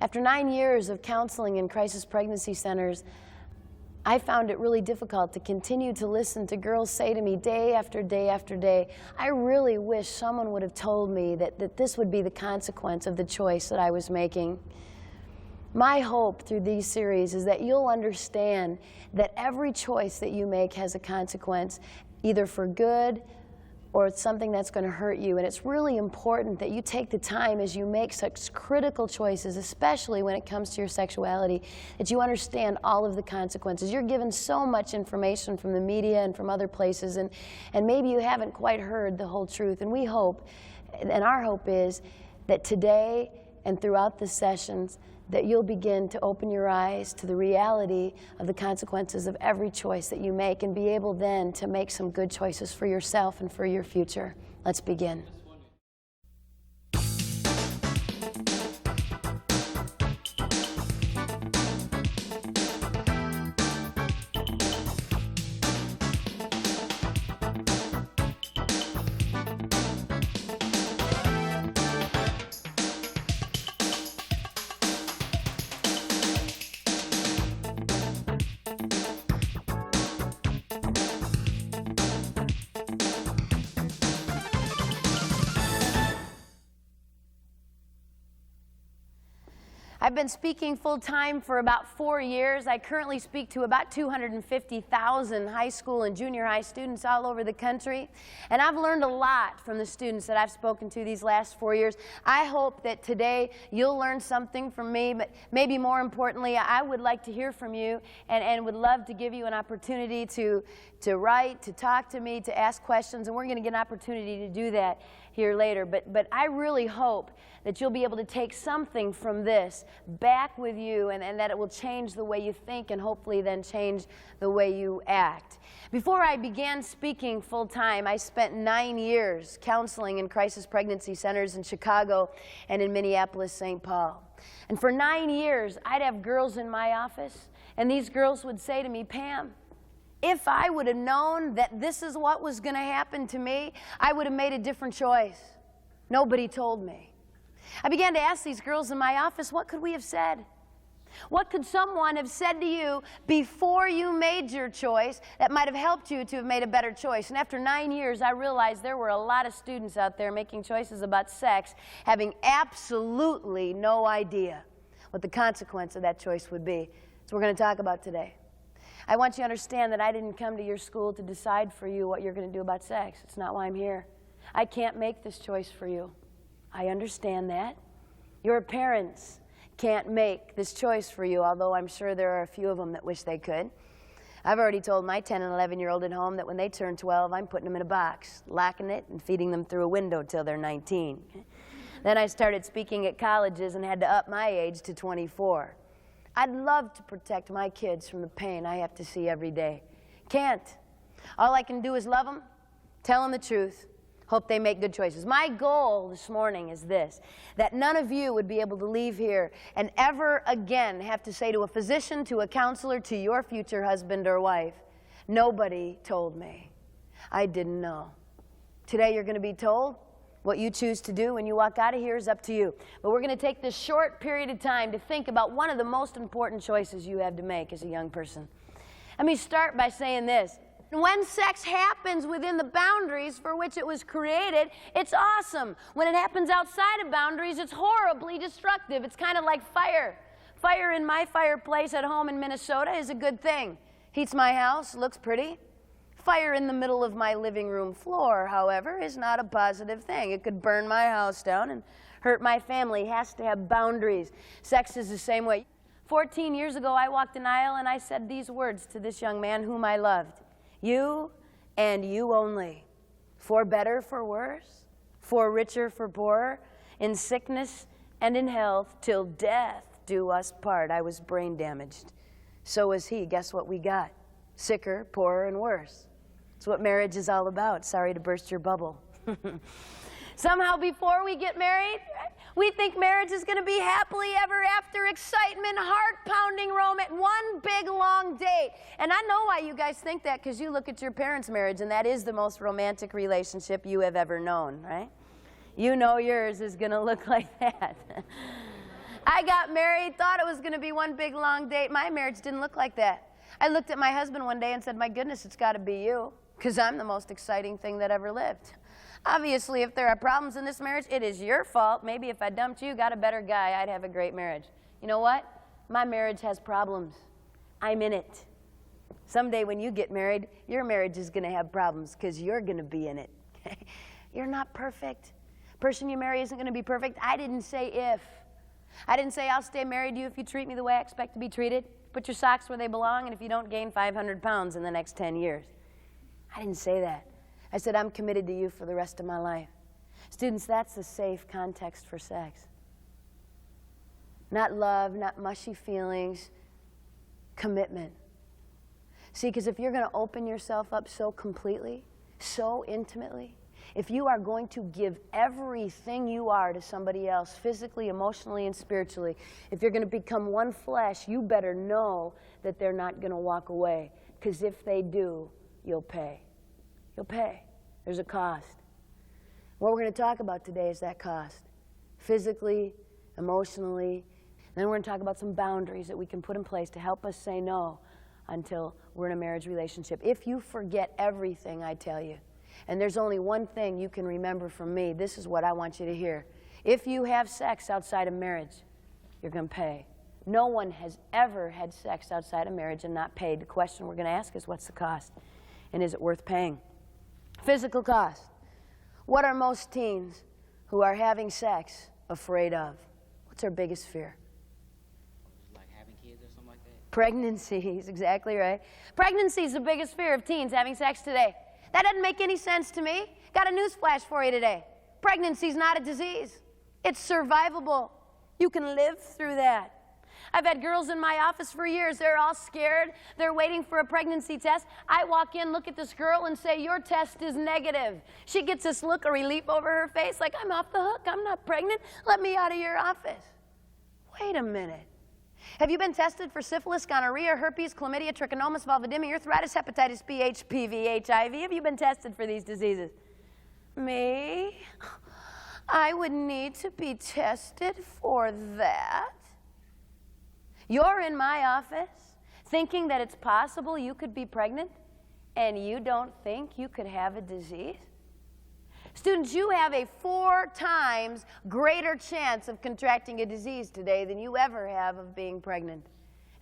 After 9 years of counseling in crisis pregnancy centers, I found it really difficult to continue to listen to girls say to me day after day after day, I really wish someone would have told me that this would be the consequence of the choice that I was making. My hope through these series is that you'll understand that every choice that you make has a consequence, either for good or it's something that's going to hurt you. And it's really important that you take the time as you make such critical choices, especially when it comes to your sexuality, that you understand all of the consequences. You're given so much information from the media and from other places, and maybe you haven't quite heard the whole truth. And we hope, and our hope is, that today and throughout the sessions, that you'll begin to open your eyes to the reality of the consequences of every choice that you make and be able then to make some good choices for yourself and for your future. Let's begin. I've been speaking full-time for about 4 years. I currently speak to about 250,000 high school and junior high students all over the country. And I've learned a lot from the students that I've spoken to these last 4 years. I hope that today you'll learn something from me, but maybe more importantly, I would like to hear from you and would love to give you an opportunity to write, to talk to me, to ask questions, and we're going to get an opportunity to do that here later. But I really hope that you'll be able to take something from this back with you, and that it will change the way you think and hopefully then change the way you act. Before I began speaking full-time, I spent 9 years counseling in crisis pregnancy centers in Chicago and in Minneapolis, St. Paul. And for 9 years, I'd have girls in my office, and these girls would say to me, Pam, if I would have known that this is what was going to happen to me, I would have made a different choice. Nobody told me. I began to ask these girls in my office, what could we have said? What could someone have said to you before you made your choice that might have helped you to have made a better choice? And after 9 years, I realized there were a lot of students out there making choices about sex, having absolutely no idea what the consequence of that choice would be. So we're going to talk about today. I want you to understand that I didn't come to your school to decide for you what you're going to do about sex. It's not why I'm here. I can't make this choice for you. I understand that. Your parents can't make this choice for you, although I'm sure there are a few of them that wish they could. I've already told my 10 and 11-year-old at home that when they turn 12, I'm putting them in a box, locking it and feeding them through a window till they're 19. Then I started speaking at colleges and had to up my age to 24. I'd love to protect my kids from the pain I have to see every day. Can't. All I can do is love them, tell them the truth, hope they make good choices. My goal this morning is this, that none of you would be able to leave here and ever again have to say to a physician, to a counselor, to your future husband or wife, nobody told me. I didn't know. Today you're going to be told. What you choose to do when you walk out of here is up to you. But we're going to take this short period of time to think about one of the most important choices you have to make as a young person. Let me start by saying this. When sex happens within the boundaries for which it was created, it's awesome. When it happens outside of boundaries, it's horribly destructive. It's kind of like fire. Fire in my fireplace at home in Minnesota is a good thing. Heats my house, looks pretty. Fire in the middle of my living room floor, however, is not a positive thing. It could burn my house down and hurt my family. It has to have boundaries. Sex is the same way. 14 years ago, I walked an aisle and I said these words to this young man whom I loved. You and you only. For better, for worse, for richer, for poorer, in sickness and in health, till death do us part. I was brain damaged. So was he. Guess what we got? Sicker, poorer, and worse. It's what marriage is all about. Sorry to burst your bubble. Somehow before we get married, we think marriage is going to be happily ever after, excitement, heart-pounding romance, one big long date. And I know why you guys think that, because you look at your parents' marriage, and that is the most romantic relationship you have ever known, right? You know yours is going to look like that. I got married, thought it was going to be one big long date. My marriage didn't look like that. I looked at my husband one day and said, my goodness, it's got to be you, because I'm the most exciting thing that ever lived. Obviously, if there are problems in this marriage, it is your fault. Maybe if I dumped you, got a better guy, I'd have a great marriage. You know what? My marriage has problems. I'm in it. Someday when you get married, your marriage is going to have problems because you're going to be in it. You're not perfect. The person you marry isn't going to be perfect. I didn't say if. I didn't say I'll stay married to you if you treat me the way I expect to be treated. Put your socks where they belong, and if you don't gain 500 pounds in the next 10 years. I didn't say that. I said I'm committed to you for the rest of my life. Students, that's a safe context for sex. Not love, not mushy feelings, commitment. See, because if you're going to open yourself up so completely, so intimately, if you are going to give everything you are to somebody else, physically, emotionally, and spiritually, if you're going to become one flesh, you better know that they're not going to walk away. Because if they do, you'll pay. You'll pay. There's a cost. What we're going to talk about today is that cost. Physically, emotionally. Then we're going to talk about some boundaries that we can put in place to help us say no until we're in a marriage relationship. If you forget everything I tell you, and there's only one thing you can remember from me, this is what I want you to hear. If you have sex outside of marriage, you're going to pay. No one has ever had sex outside of marriage and not paid. The question we're going to ask is, what's the cost? And is it worth paying? Physical cost. What are most teens who are having sex afraid of? What's their biggest fear? Like having kids or something like that? Pregnancy is exactly right. Pregnancy is the biggest fear of teens having sex today. That doesn't make any sense to me. Got a news flash for you today. Pregnancy's not a disease. It's survivable. You can live through that. I've had girls in my office for years. They're all scared. They're waiting for a pregnancy test. I walk in, look at this girl, and say, your test is negative. She gets this look of relief over her face like, I'm off the hook. I'm not pregnant. Let me out of your office. Wait a minute. Have you been tested for syphilis, gonorrhea, herpes, chlamydia, trichomonas, vulvodynia, arthritis, hepatitis B, HPV, HIV? Have you been tested for these diseases? Me? I would need to be tested for that? You're in my office thinking that it's possible you could be pregnant, and you don't think you could have a disease? Students, you have a 4 times greater chance of contracting a disease today than you ever have of being pregnant.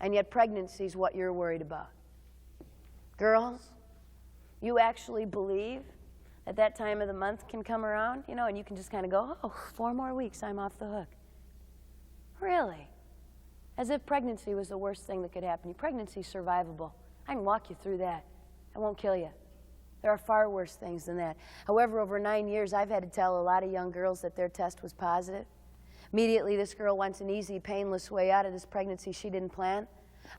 And yet pregnancy is what you're worried about. Girls, you actually believe that that time of the month can come around, you know, and you can just kind of go, oh, 4 more weeks, I'm off the hook. Really? As if pregnancy was the worst thing that could happen. Your pregnancy's survivable. I can walk you through that. I won't kill you. There are far worse things than that. However, over 9 years, I've had to tell a lot of young girls that their test was positive. Immediately, this girl wants an easy, painless way out of this pregnancy she didn't plan.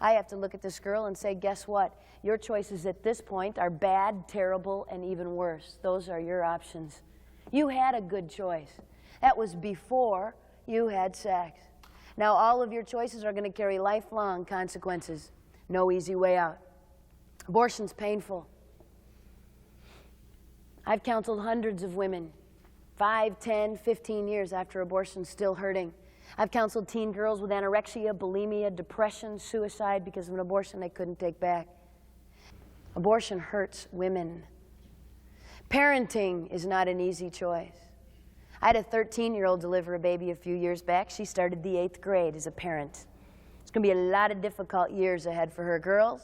I have to look at this girl and say, guess what? Your choices at this point are bad, terrible, and even worse. Those are your options. You had a good choice. That was before you had sex. Now, all of your choices are going to carry lifelong consequences. No easy way out. Abortion's painful. I've counseled hundreds of women, 5, 10, 15 years after abortion, still hurting. I've counseled teen girls with anorexia, bulimia, depression, suicide because of an abortion they couldn't take back. Abortion hurts women. Parenting is not an easy choice. I had a 13-year-old deliver a baby a few years back. She started the 8th grade as a parent. It's going to be a lot of difficult years ahead for her. Girls,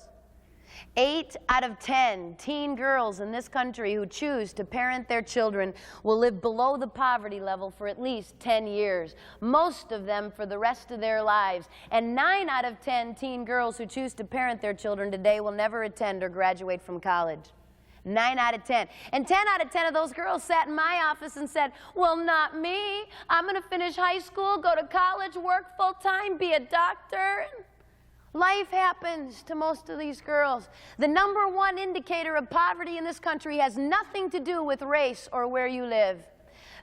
8 out of 10 teen girls in this country who choose to parent their children will live below the poverty level for at least 10 years, most of them for the rest of their lives. And 9 out of 10 teen girls who choose to parent their children today will never attend or graduate from college. 9 out of 10. And 10 out of 10 of those girls sat in my office and said, well, not me. I'm going to finish high school, go to college, work full-time, be a doctor. Life happens to most of these girls. The #1 indicator of poverty in this country has nothing to do with race or where you live.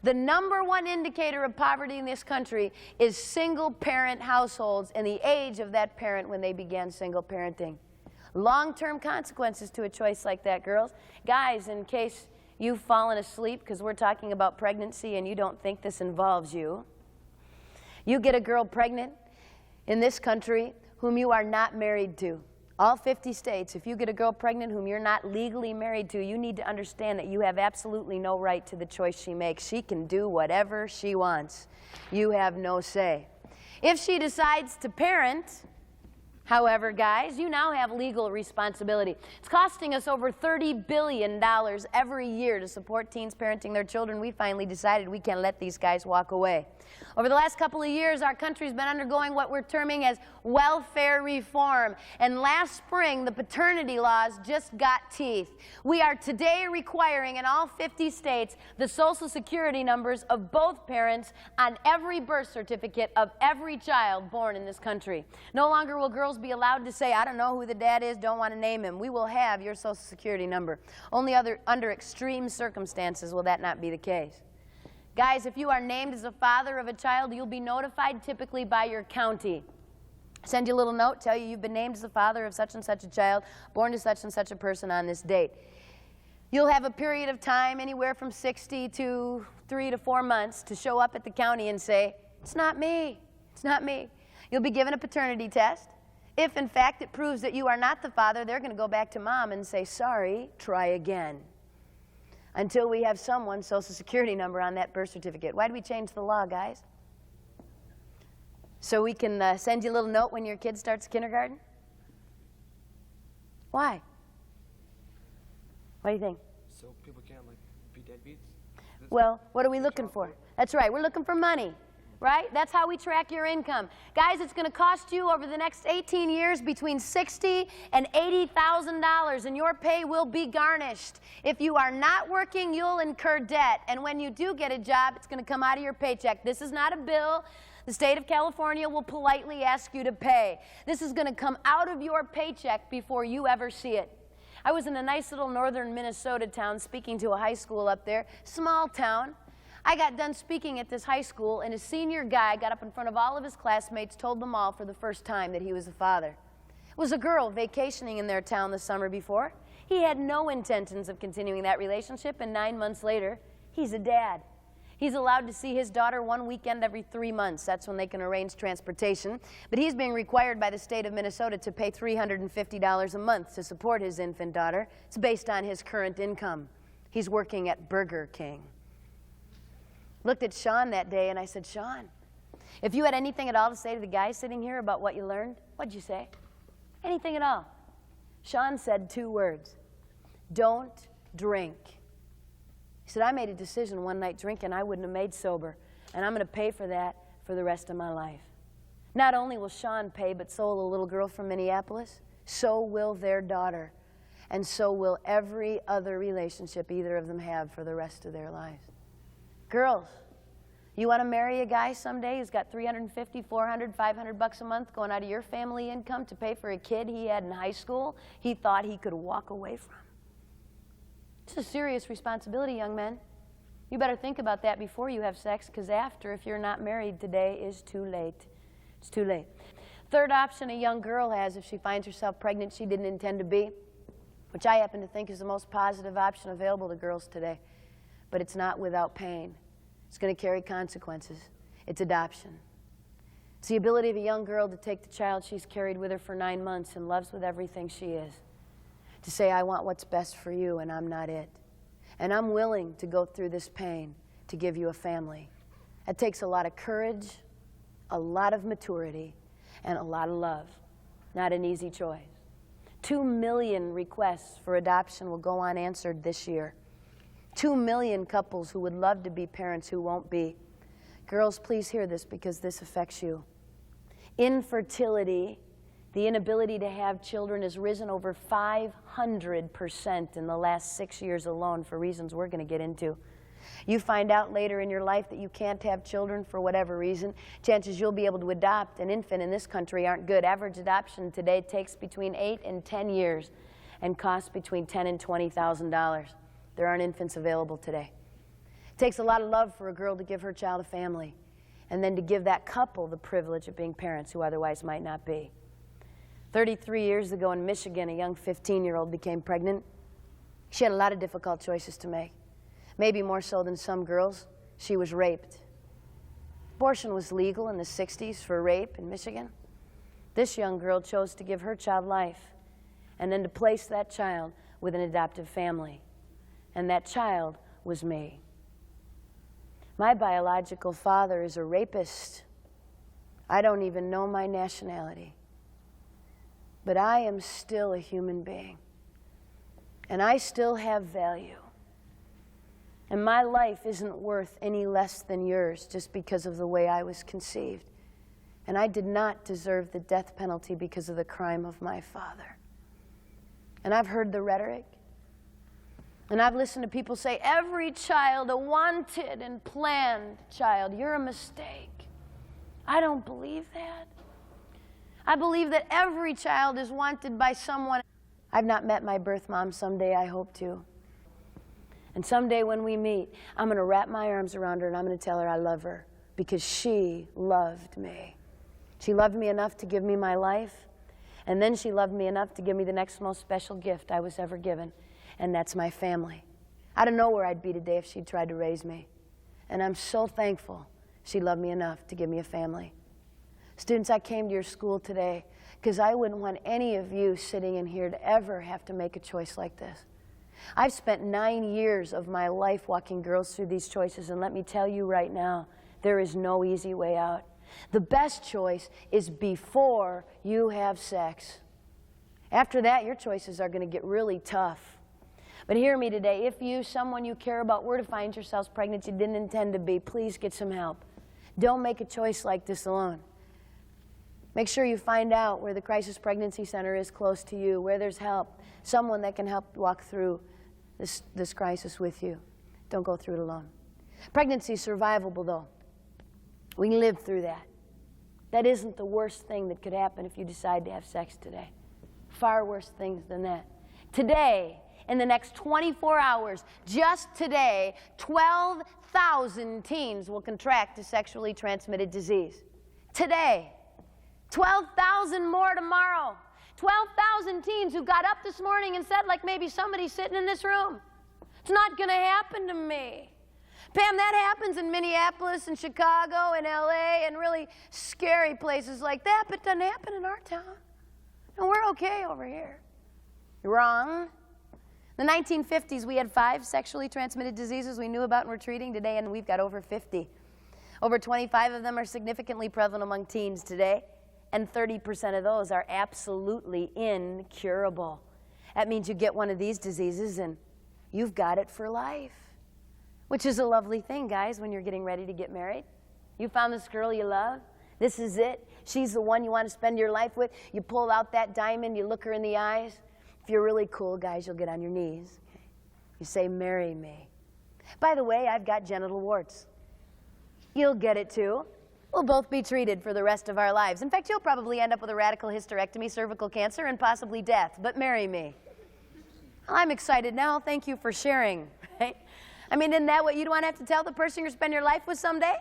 The #1 indicator of poverty in this country is single-parent households and the age of that parent when they began single parenting. Long-term consequences to a choice like that, girls. Guys, in case you've fallen asleep because we're talking about pregnancy and you don't think this involves you, You get a girl pregnant in this country whom you are not married to. All 50 states, if you get a girl pregnant whom you're not legally married to, you need to understand that you have absolutely no right to the choice she makes. She can do whatever she wants. You have no say. If she decides to parent, however, guys, you now have legal responsibility. It's costing us over $30 billion every year to support teens parenting their children. We finally decided we can't let these guys walk away. Over the last couple of years, our country's been undergoing what we're terming as welfare reform. And last spring, the paternity laws just got teeth. We are today requiring in all 50 states the Social Security numbers of both parents on every birth certificate of every child born in this country. No longer will girls be allowed to say, I don't know who the dad is, don't want to name him. We will have your Social Security number. Only under extreme circumstances will that not be the case. Guys, if you are named as a father of a child, you'll be notified typically by your county. Send you a little note, tell you you've been named as the father of such and such a child, born to such and such a person on this date. You'll have a period of time, anywhere from 60 to 3 to 4 months, to show up at the county and say, it's not me, it's not me. You'll be given a paternity test. If, in fact, it proves that you are not the father, they're going to go back to mom and say, sorry, try again. Until we have someone's Social Security number on that birth certificate. Why did we change the law, guys? So we can send you a little note when your kid starts kindergarten? Why? What do you think? So people can't, like, be deadbeats? Well, what are we looking for? That's right, we're looking for money. Right? That's how we track your income. Guys, it's going to cost you over the next 18 years between $60,000 and $80,000, and your pay will be garnished. If you are not working, you'll incur debt, and when you do get a job, it's going to come out of your paycheck. This is not a bill the state of California will politely ask you to pay. This is going to come out of your paycheck before you ever see it. I was in a nice little northern Minnesota town speaking to a high school up there, small town. I got done speaking at this high school, and a senior guy got up in front of all of his classmates, told them all for the first time that he was a father. It was a girl vacationing in their town the summer before. He had no intentions of continuing that relationship, and 9 months later, he's a dad. He's allowed to see his daughter 1 weekend every 3 months. That's when they can arrange transportation. But he's being required by the state of Minnesota to pay $350 a month to support his infant daughter. It's based on his current income. He's working at Burger King. Looked at Sean that day and I said, Sean, if you had anything at all to say to the guy sitting here about what you learned, what'd you say? Anything at all. Sean said 2 words, don't drink. He said, I made a decision one night drinking I wouldn't have made sober, and I'm going to pay for that for the rest of my life. Not only will Sean pay, but so will a little girl from Minneapolis, so will their daughter, and so will every other relationship either of them have for the rest of their lives. Girls, you want to marry a guy someday who's got $350, $400, $500 a month going out of your family income to pay for a kid he had in high school he thought he could walk away from? It's a serious responsibility, young men. You better think about that before you have sex, because after, if you're not married today, is too late. It's too late. Third option a young girl has if she finds herself pregnant she didn't intend to be, which I happen to think is the most positive option available to girls today. But it's not without pain. It's going to carry consequences. It's adoption. It's the ability of a young girl to take the child she's carried with her for 9 months and loves with everything she is, to say, I want what's best for you and I'm not it. And I'm willing to go through this pain to give you a family. It takes a lot of courage, a lot of maturity, and a lot of love. Not an easy choice. 2 million requests for adoption will go unanswered this year. 2 million couples who would love to be parents who won't be. Girls, please hear this because this affects you. Infertility, the inability to have children, has risen over 500% in the last 6 years alone for reasons we're going to get into. You find out later in your life that you can't have children for whatever reason, chances you'll be able to adopt an infant in this country aren't good. Average adoption today takes between 8 and 10 years and costs between $10,000 and $20,000. There aren't infants available today. It takes a lot of love for a girl to give her child a family, and then to give that couple the privilege of being parents who otherwise might not be. 33 years ago in Michigan, a young 15-year-old became pregnant. She had a lot of difficult choices to make. Maybe more so than some girls, she was raped. Abortion was legal in the 60s for rape in Michigan. This young girl chose to give her child life and then to place that child with an adoptive family. And that child was me. My biological father is a rapist. I don't even know my nationality. But I am still a human being. And I still have value. And my life isn't worth any less than yours just because of the way I was conceived. And I did not deserve the death penalty because of the crime of my father. And I've heard the rhetoric. And I've listened to people say, every child, a wanted and planned child, you're a mistake. I don't believe that. I believe that every child is wanted by someone. I've not met my birth mom. Someday I hope to. And someday when we meet, I'm going to wrap my arms around her and I'm going to tell her I love her because she loved me. She loved me enough to give me my life, and then she loved me enough to give me the next most special gift I was ever given, and that's my family. I don't know where I'd be today if she'd tried to raise me, and I'm so thankful she loved me enough to give me a family. Students, I came to your school today because I wouldn't want any of you sitting in here to ever have to make a choice like this. I've spent 9 years of my life walking girls through these choices, and let me tell you right now, there is no easy way out. The best choice is before you have sex. After that, your choices are going to get really tough. But hear me today, if you, someone you care about, were to find yourselves pregnant you didn't intend to be, please get some help. Don't make a choice like this alone. Make sure you find out where the Crisis Pregnancy Center is close to you, where there's help, someone that can help walk through this crisis with you. Don't go through it alone. Pregnancy is survivable, though. We can live through that. That isn't the worst thing that could happen if you decide to have sex today. Far worse things than that. Today, in the next 24 hours, just today, 12,000 teens will contract a sexually transmitted disease. Today. 12,000 more tomorrow. 12,000 teens who got up this morning and said, like maybe somebody sitting in this room, it's not going to happen to me. Pam, that happens in Minneapolis and Chicago and LA and really scary places like that, but it doesn't happen in our town. And we're okay over here. You're wrong. In the 1950s, we had 5 sexually transmitted diseases we knew about and were treating today, and we've got over 50. Over 25 of them are significantly prevalent among teens today, and 30% of those are absolutely incurable. That means you get one of these diseases and you've got it for life, which is a lovely thing, guys, when you're getting ready to get married. You found this girl you love. This is it. She's the one you want to spend your life with. You pull out that diamond, you look her in the eyes. If you're really cool, guys, you'll get on your knees. Okay? You say, marry me. By the way, I've got genital warts. You'll get it too. We'll both be treated for the rest of our lives. In fact, you'll probably end up with a radical hysterectomy, cervical cancer, and possibly death. But marry me. I'm excited now. Thank you for sharing. Right? I mean, isn't that what you'd want to have to tell the person you're spending your life with someday?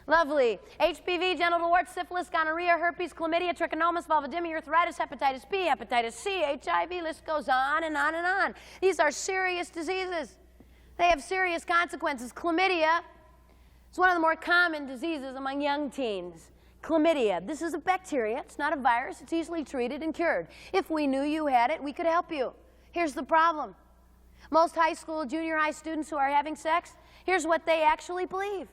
Lovely. HPV, genital warts, syphilis, gonorrhea, herpes, chlamydia, trichomonas, vulvodynia, arthritis, hepatitis B, hepatitis C, HIV, list goes on and on and on. These are serious diseases. They have serious consequences. Chlamydia is one of the more common diseases among young teens. Chlamydia. This is a bacteria. It's not a virus. It's easily treated and cured. If we knew you had it, we could help you. Here's the problem. Most high school, junior high students who are having sex, here's what they actually believe.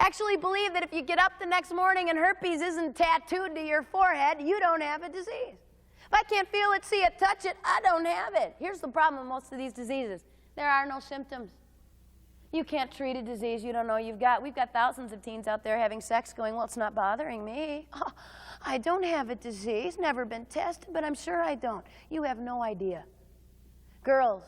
Actually believe that if you get up the next morning and herpes isn't tattooed to your forehead, you don't have a disease. If I can't feel it, see it, touch it, I don't have it. Here's the problem with most of these diseases. There are no symptoms. You can't treat a disease you don't know you've got. We've got thousands of teens out there having sex going, well, it's not bothering me. Oh, I don't have a disease, never been tested, but I'm sure I don't. You have no idea. Girls,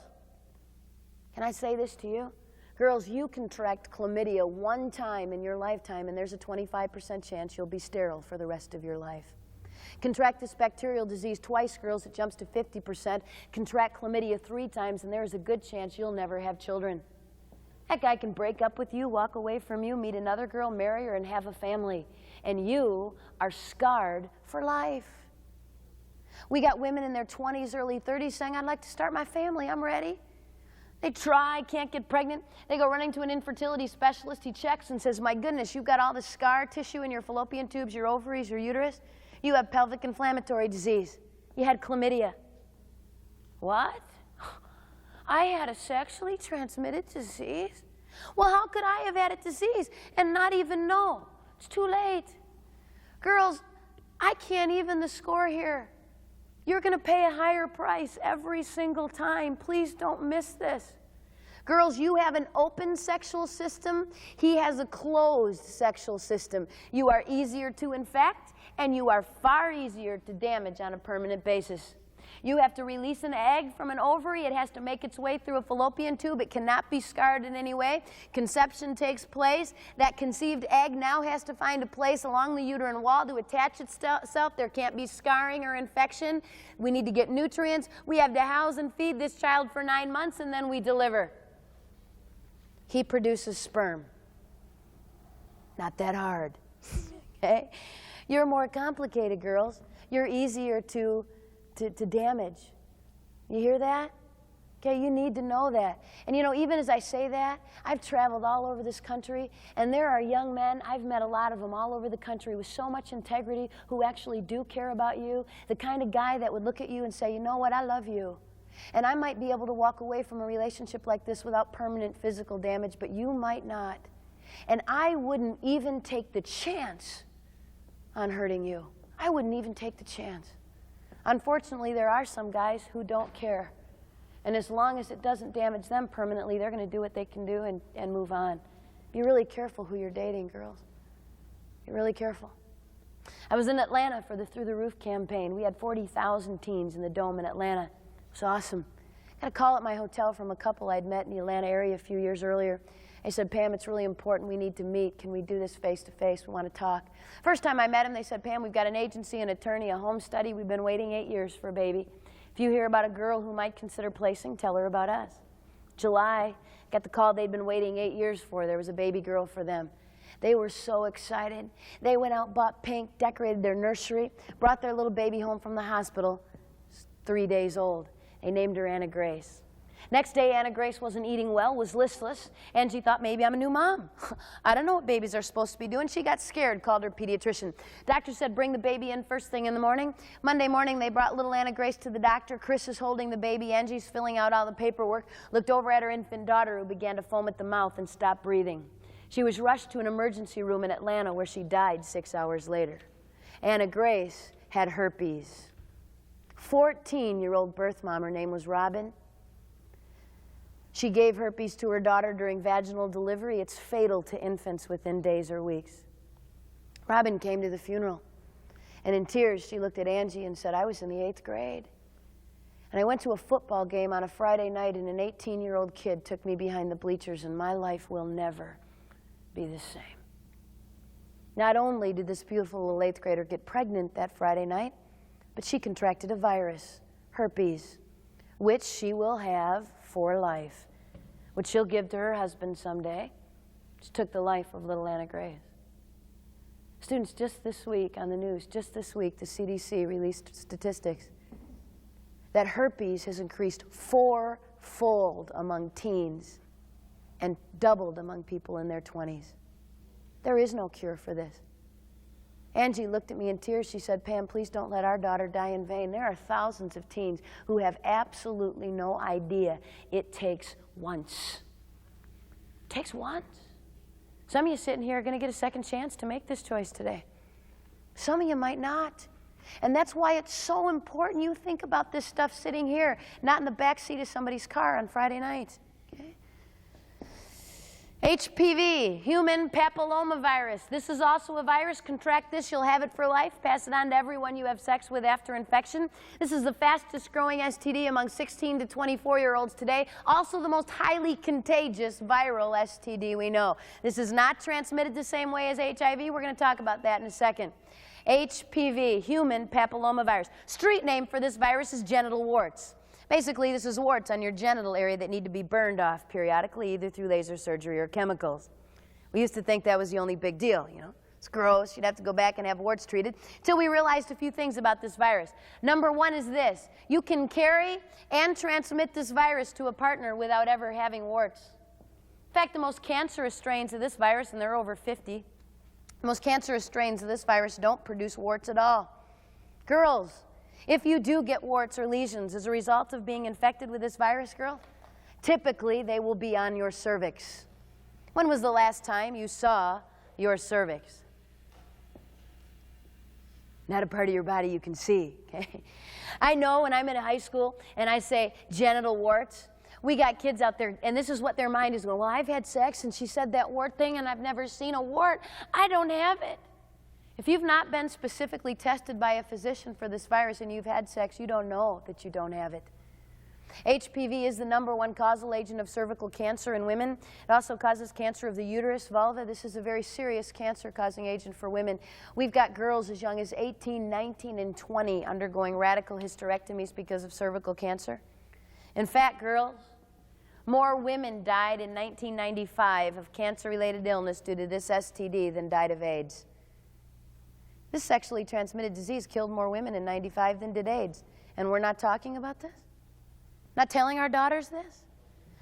can I say this to you? Girls, you contract chlamydia one time in your lifetime, and there's a 25% chance you'll be sterile for the rest of your life. Contract this bacterial disease twice, girls, it jumps to 50%. Contract chlamydia 3 times, and there's a good chance you'll never have children. That guy can break up with you, walk away from you, meet another girl, marry her, and have a family. And you are scarred for life. We got women in their 20s, early 30s saying, I'd like to start my family, I'm ready. They try, can't get pregnant. They go running to an infertility specialist. He checks and says, my goodness, you've got all this scar tissue in your fallopian tubes, your ovaries, your uterus. You have pelvic inflammatory disease. You had chlamydia. What? I had a sexually transmitted disease? Well, how could I have had a disease and not even know? It's too late. Girls, I can't even the score here. You're going to pay a higher price every single time. Please don't miss this. Girls, you have an open sexual system. He has a closed sexual system. You are easier to infect, and you are far easier to damage on a permanent basis. You have to release an egg from an ovary. It has to make its way through a fallopian tube. It cannot be scarred in any way. Conception takes place. That conceived egg now has to find a place along the uterine wall to attach itself. There can't be scarring or infection. We need to get nutrients. We have to house and feed this child for 9 months, and then we deliver. He produces sperm. Not that hard. Okay? You're more complicated, girls. You're easier to damage. You hear that? Okay, you need to know that. And you know, even as I say that, I've traveled all over this country, and there are young men, I've met a lot of them all over the country with so much integrity who actually do care about you, the kind of guy that would look at you and say, you know what, I love you. And I might be able to walk away from a relationship like this without permanent physical damage, but you might not. And I wouldn't even take the chance on hurting you. I wouldn't even take the chance. Unfortunately, there are some guys who don't care. And as long as it doesn't damage them permanently, they're going to do what they can do and move on. Be really careful who you're dating, girls. Be really careful. I was in Atlanta for the Through the Roof campaign. We had 40,000 teens in the Dome in Atlanta. It was awesome. Got a call at my hotel from a couple I'd met in the Atlanta area a few years earlier. They said, Pam, it's really important. We need to meet. Can we do this face-to-face? We want to talk. First time I met him, they said, Pam, we've got an agency, an attorney, a home study. We've been waiting 8 years for a baby. If you hear about a girl who might consider placing, tell her about us. July, got the call they'd been waiting 8 years for. There was a baby girl for them. They were so excited. They went out, bought pink, decorated their nursery, brought their little baby home from the hospital. 3 days old. They named her Anna Grace. Next day, Anna Grace wasn't eating well, was listless. Angie thought, maybe I'm a new mom. I don't know what babies are supposed to be doing. She got scared, called her pediatrician. Doctor said, bring the baby in first thing in the morning. Monday morning, they brought little Anna Grace to the doctor. Chris is holding the baby. Angie's filling out all the paperwork. Looked over at her infant daughter, who began to foam at the mouth and stopped breathing. She was rushed to an emergency room in Atlanta, where she died 6 hours later. Anna Grace had herpes. 14-year-old birth mom, her name was Robin. She gave herpes to her daughter during vaginal delivery. It's fatal to infants within days or weeks. Robin came to the funeral, and in tears, she looked at Angie and said, I was in the 8th grade. And I went to a football game on a Friday night, and an 18-year-old kid took me behind the bleachers, and my life will never be the same. Not only did this beautiful little 8th grader get pregnant that Friday night, but she contracted a virus, herpes, which she will have for life, which she'll give to her husband someday. She took the life of little Anna Grace. Students, just this week on the news, just this week, the CDC released statistics that herpes has increased 4-fold among teens and doubled among people in their 20s. There is no cure for this. Angie looked at me in tears. She said, Pam, please don't let our daughter die in vain. There are thousands of teens who have absolutely no idea it takes once. It takes once. Some of you sitting here are going to get a second chance to make this choice today. Some of you might not. And that's why it's so important you think about this stuff sitting here, not in the back seat of somebody's car on Friday night. Okay? Hpv Human Papillomavirus. This is also a virus. Contract this, you'll have it for life. Pass it on to everyone you have sex with after infection. This is the fastest growing STD among 16 to 24-year-olds today. Also the most highly contagious viral STD we know. This is not transmitted the same way as HIV. We're going to talk about that in a second. Hpv Human Papillomavirus. Street name for this virus is genital warts. Basically, this is warts on your genital area that need to be burned off periodically, either through laser surgery or chemicals. We used to think that was the only big deal, you know. It's gross. You'd have to go back and have warts treated. Till we realized a few things about this virus. Number one is this. You can carry and transmit this virus to a partner without ever having warts. In fact, the most cancerous strains of this virus, and there are over 50, the most cancerous strains of this virus don't produce warts at all. Girls, if you do get warts or lesions as a result of being infected with this virus, girl, typically they will be on your cervix. When was the last time you saw your cervix? Not a part of your body you can see, okay? I know when I'm in a high school and I say genital warts, we got kids out there, and this is what their mind is going, well, I've had sex, and she said that wart thing, and I've never seen a wart. I don't have it. If you've not been specifically tested by a physician for this virus and you've had sex, you don't know that you don't have it. HPV is the #1 causal agent of cervical cancer in women. It also causes cancer of the uterus, vulva. This is a very serious cancer-causing agent for women. We've got girls as young as 18, 19, and 20 undergoing radical hysterectomies because of cervical cancer. In fact, girls, more women died in 1995 of cancer-related illness due to this STD than died of AIDS. This sexually transmitted disease killed more women in 95 than did AIDS. And we're not talking about this? Not telling our daughters this?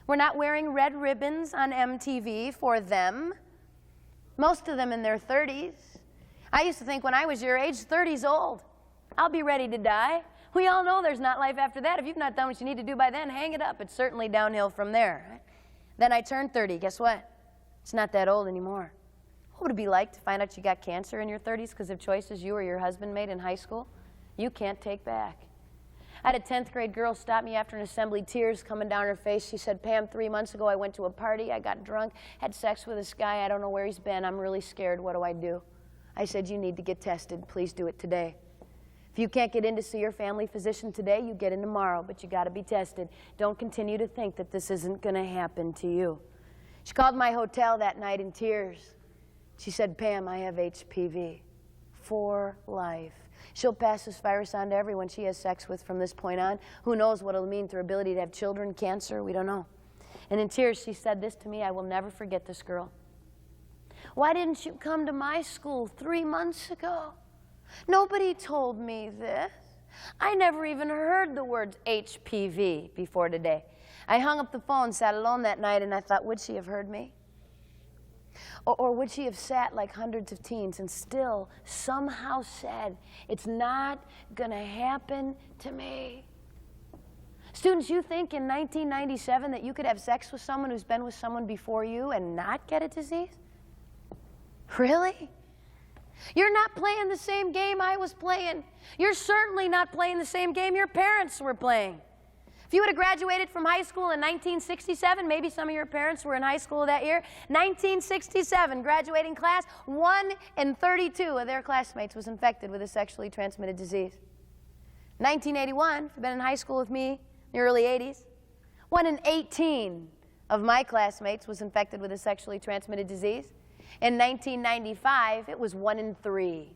We're not wearing red ribbons on MTV for them. Most of them in their 30s. I used to think when I was your age, 30's old. I'll be ready to die. We all know there's not life after that. If you've not done what you need to do by then, hang it up. It's certainly downhill from there. Right? Then I turned 30. Guess what? It's not that old anymore. What would it be like to find out you got cancer in your 30s because of choices you or your husband made in high school? You can't take back. I had a 10th grade girl stop me after an assembly, tears coming down her face. She said, Pam, 3 months ago I went to a party, I got drunk, had sex with this guy, I don't know where he's been, I'm really scared, what do I do? I said, you need to get tested, please do it today. If you can't get in to see your family physician today, you get in tomorrow, but you got to be tested. Don't continue to think that this isn't going to happen to you. She called my hotel that night in tears. She said, Pam, I have HPV for life. She'll pass this virus on to everyone she has sex with from this point on. Who knows what it'll mean to her ability to have children, cancer, we don't know. And in tears, she said this to me, I will never forget this girl. Why didn't you come to my school 3 months ago? Nobody told me this. I never even heard the words HPV before today. I hung up the phone, sat alone that night, and I thought, would she have heard me? Or would she have sat like hundreds of teens and still somehow said, it's not going to happen to me? Students, you think in 1997 that you could have sex with someone who's been with someone before you and not get a disease? Really? You're not playing the same game I was playing. You're certainly not playing the same game your parents were playing. If you would have graduated from high school in 1967, maybe some of your parents were in high school that year, 1967, graduating class, 1 in 32 of their classmates was infected with a sexually transmitted disease. 1981, if you've been in high school with me in the early 80s, 1 in 18 of my classmates was infected with a sexually transmitted disease. In 1995, it was 1 in 3.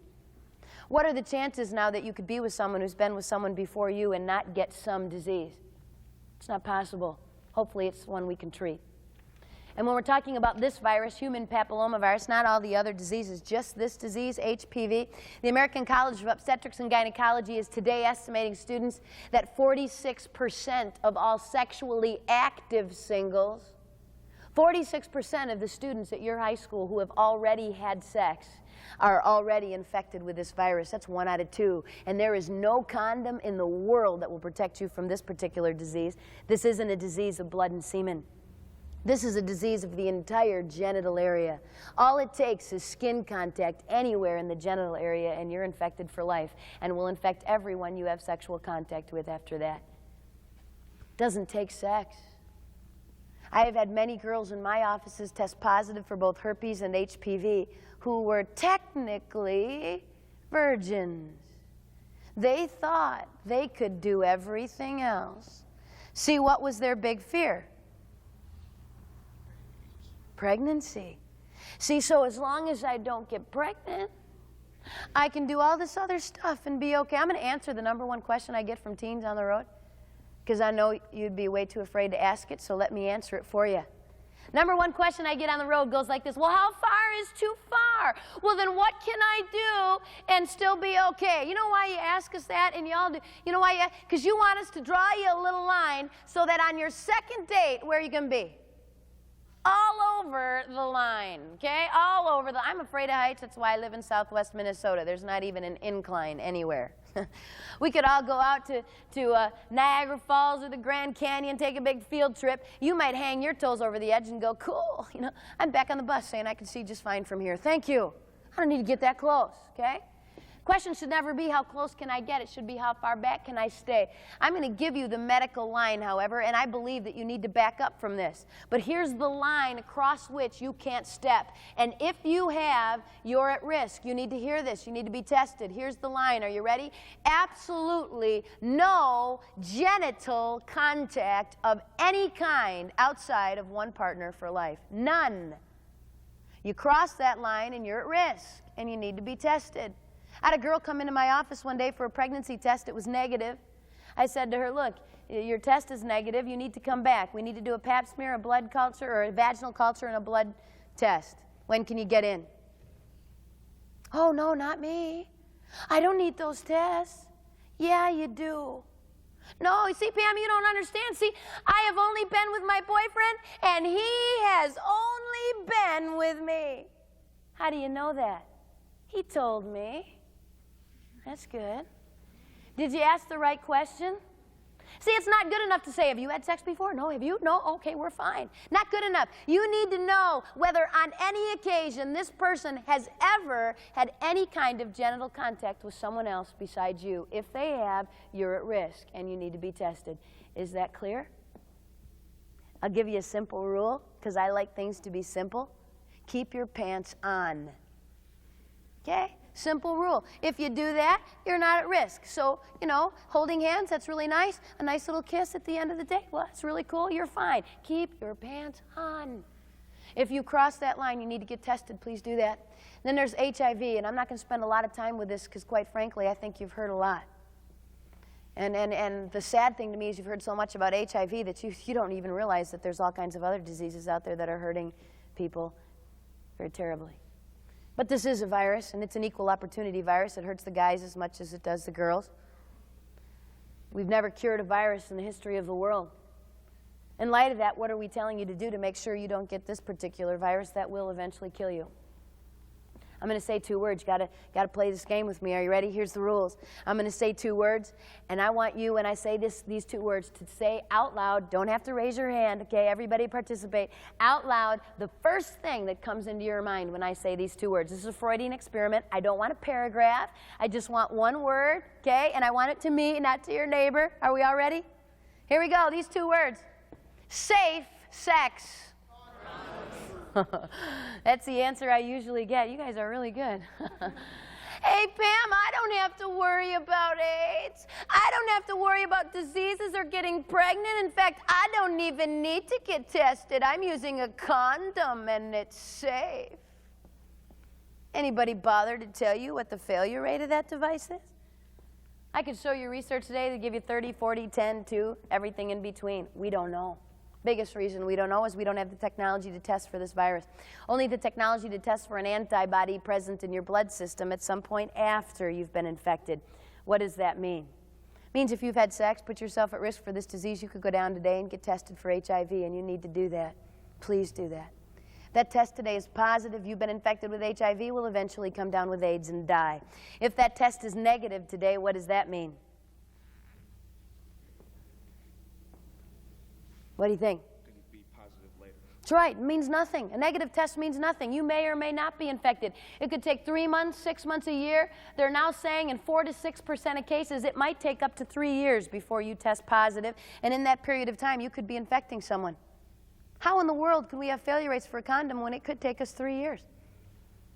What are the chances now that you could be with someone who's been with someone before you and not get some disease? It's not possible. Hopefully it's one we can treat. And when we're talking about this virus, human papillomavirus, not all the other diseases, just this disease, HPV, the American College of Obstetrics and Gynecology is today estimating, students, that 46% of all sexually active singles, 46% of the students at your high school who have already had sex are already infected with this virus. That's 1 out of 2. And there is no condom in the world that will protect you from this particular disease. This isn't a disease of blood and semen. This is a disease of the entire genital area. All it takes is skin contact anywhere in the genital area and you're infected for life, and will infect everyone you have sexual contact with after that. It doesn't take sex. I have had many girls in my offices test positive for both herpes and HPV who were technically virgins. They thought they could do everything else. See, what was their big fear? Pregnancy. See, so as long as I don't get pregnant, I can do all this other stuff and be okay. I'm going to answer the #1 question I get from teens on the road, because I know you'd be way too afraid to ask it, so let me answer it for you. Number one question I get on the road goes like this: well, how far is too far? Well, then what can I do and still be okay? You know why you ask us that? And y'all do. You know why? Because you want us to draw you a little line so that on your second date, where you can be? All over the line, okay? All over the... I'm afraid of heights. That's why I live in southwest Minnesota. There's not even an incline anywhere. We could all go out to Niagara Falls or the Grand Canyon, take a big field trip. You might hang your toes over the edge and go, cool. You know, I'm back on the bus saying I can see just fine from here. Thank you. I don't need to get that close, okay? Question should never be how close can I get. It should be how far back can I stay. I'm going to give you the medical line, however, and I believe that you need to back up from this. But here's the line across which you can't step. And if you have, you're at risk. You need to hear this. You need to be tested. Here's the line. Are you ready? Absolutely no genital contact of any kind outside of one partner for life. None. You cross that line and you're at risk, and you need to be tested. I had a girl come into my office one day for a pregnancy test. It was negative. I said to her, look, your test is negative. You need to come back. We need to do a pap smear, a blood culture, or a vaginal culture, and a blood test. When can you get in? Oh, no, not me. I don't need those tests. Yeah, you do. No, you see, Pam, you don't understand. See, I have only been with my boyfriend, and he has only been with me. How do you know that? He told me. That's good. Did you ask the right question? See, it's not good enough to say, have you had sex before? No, have you? No, okay, we're fine. Not good enough. You need to know whether on any occasion this person has ever had any kind of genital contact with someone else besides you. If they have, you're at risk and you need to be tested. Is that clear? I'll give you a simple rule because I like things to be simple. Keep your pants on. Okay? Simple rule. If you do that, you're not at risk. So, you know, holding hands, that's really nice. A nice little kiss at the end of the day, well, that's really cool. You're fine. Keep your pants on. If you cross that line, you need to get tested. Please do that. Then there's HIV, and I'm not going to spend a lot of time with this because, quite frankly, I think you've heard a lot. And the sad thing to me is you've heard so much about HIV that you don't even realize that there's all kinds of other diseases out there that are hurting people very terribly. But this is a virus, and it's an equal opportunity virus. It hurts the guys as much as it does the girls. We've never cured a virus in the history of the world. In light of that, what are we telling you to do to make sure you don't get this particular virus that will eventually kill you? I'm going to say 2 words. You gotta play this game with me. Are you ready? Here's the rules. I'm going to say 2 words, and I want you, when I say these 2 words, to say out loud. Don't have to raise your hand, okay? Everybody participate. Out loud, the first thing that comes into your mind when I say these 2 words. This is a Freudian experiment. I don't want a paragraph. I just want 1 word, okay? And I want it to me, not to your neighbor. Are we all ready? Here we go. These 2 words. Safe sex. That's the answer I usually get. You guys are really good. Hey, Pam, I don't have to worry about AIDS. I don't have to worry about diseases or getting pregnant. In fact, I don't even need to get tested. I'm using a condom, and it's safe. Anybody bother to tell you what the failure rate of that device is? I could show you research today that give you 30, 40, 10, 2, everything in between. We don't know. Biggest reason we don't know is we don't have the technology to test for this virus. Only the technology to test for an antibody present in your blood system at some point after you've been infected. What does that mean? It means if you've had sex, put yourself at risk for this disease, you could go down today and get tested for HIV, and you need to do that. Please do that. That test today is positive. You've been infected with HIV, will eventually come down with AIDS and die. If that test is negative today, what does that mean? What do you think? Could it be positive later? That's right. It means nothing. A negative test means nothing. You may or may not be infected. It could take 3 months, 6 months, a year. They're now saying in 4 to 6% of cases, it might take up to 3 years before you test positive. And in that period of time, you could be infecting someone. How in the world can we have failure rates for a condom when it could take us 3 years?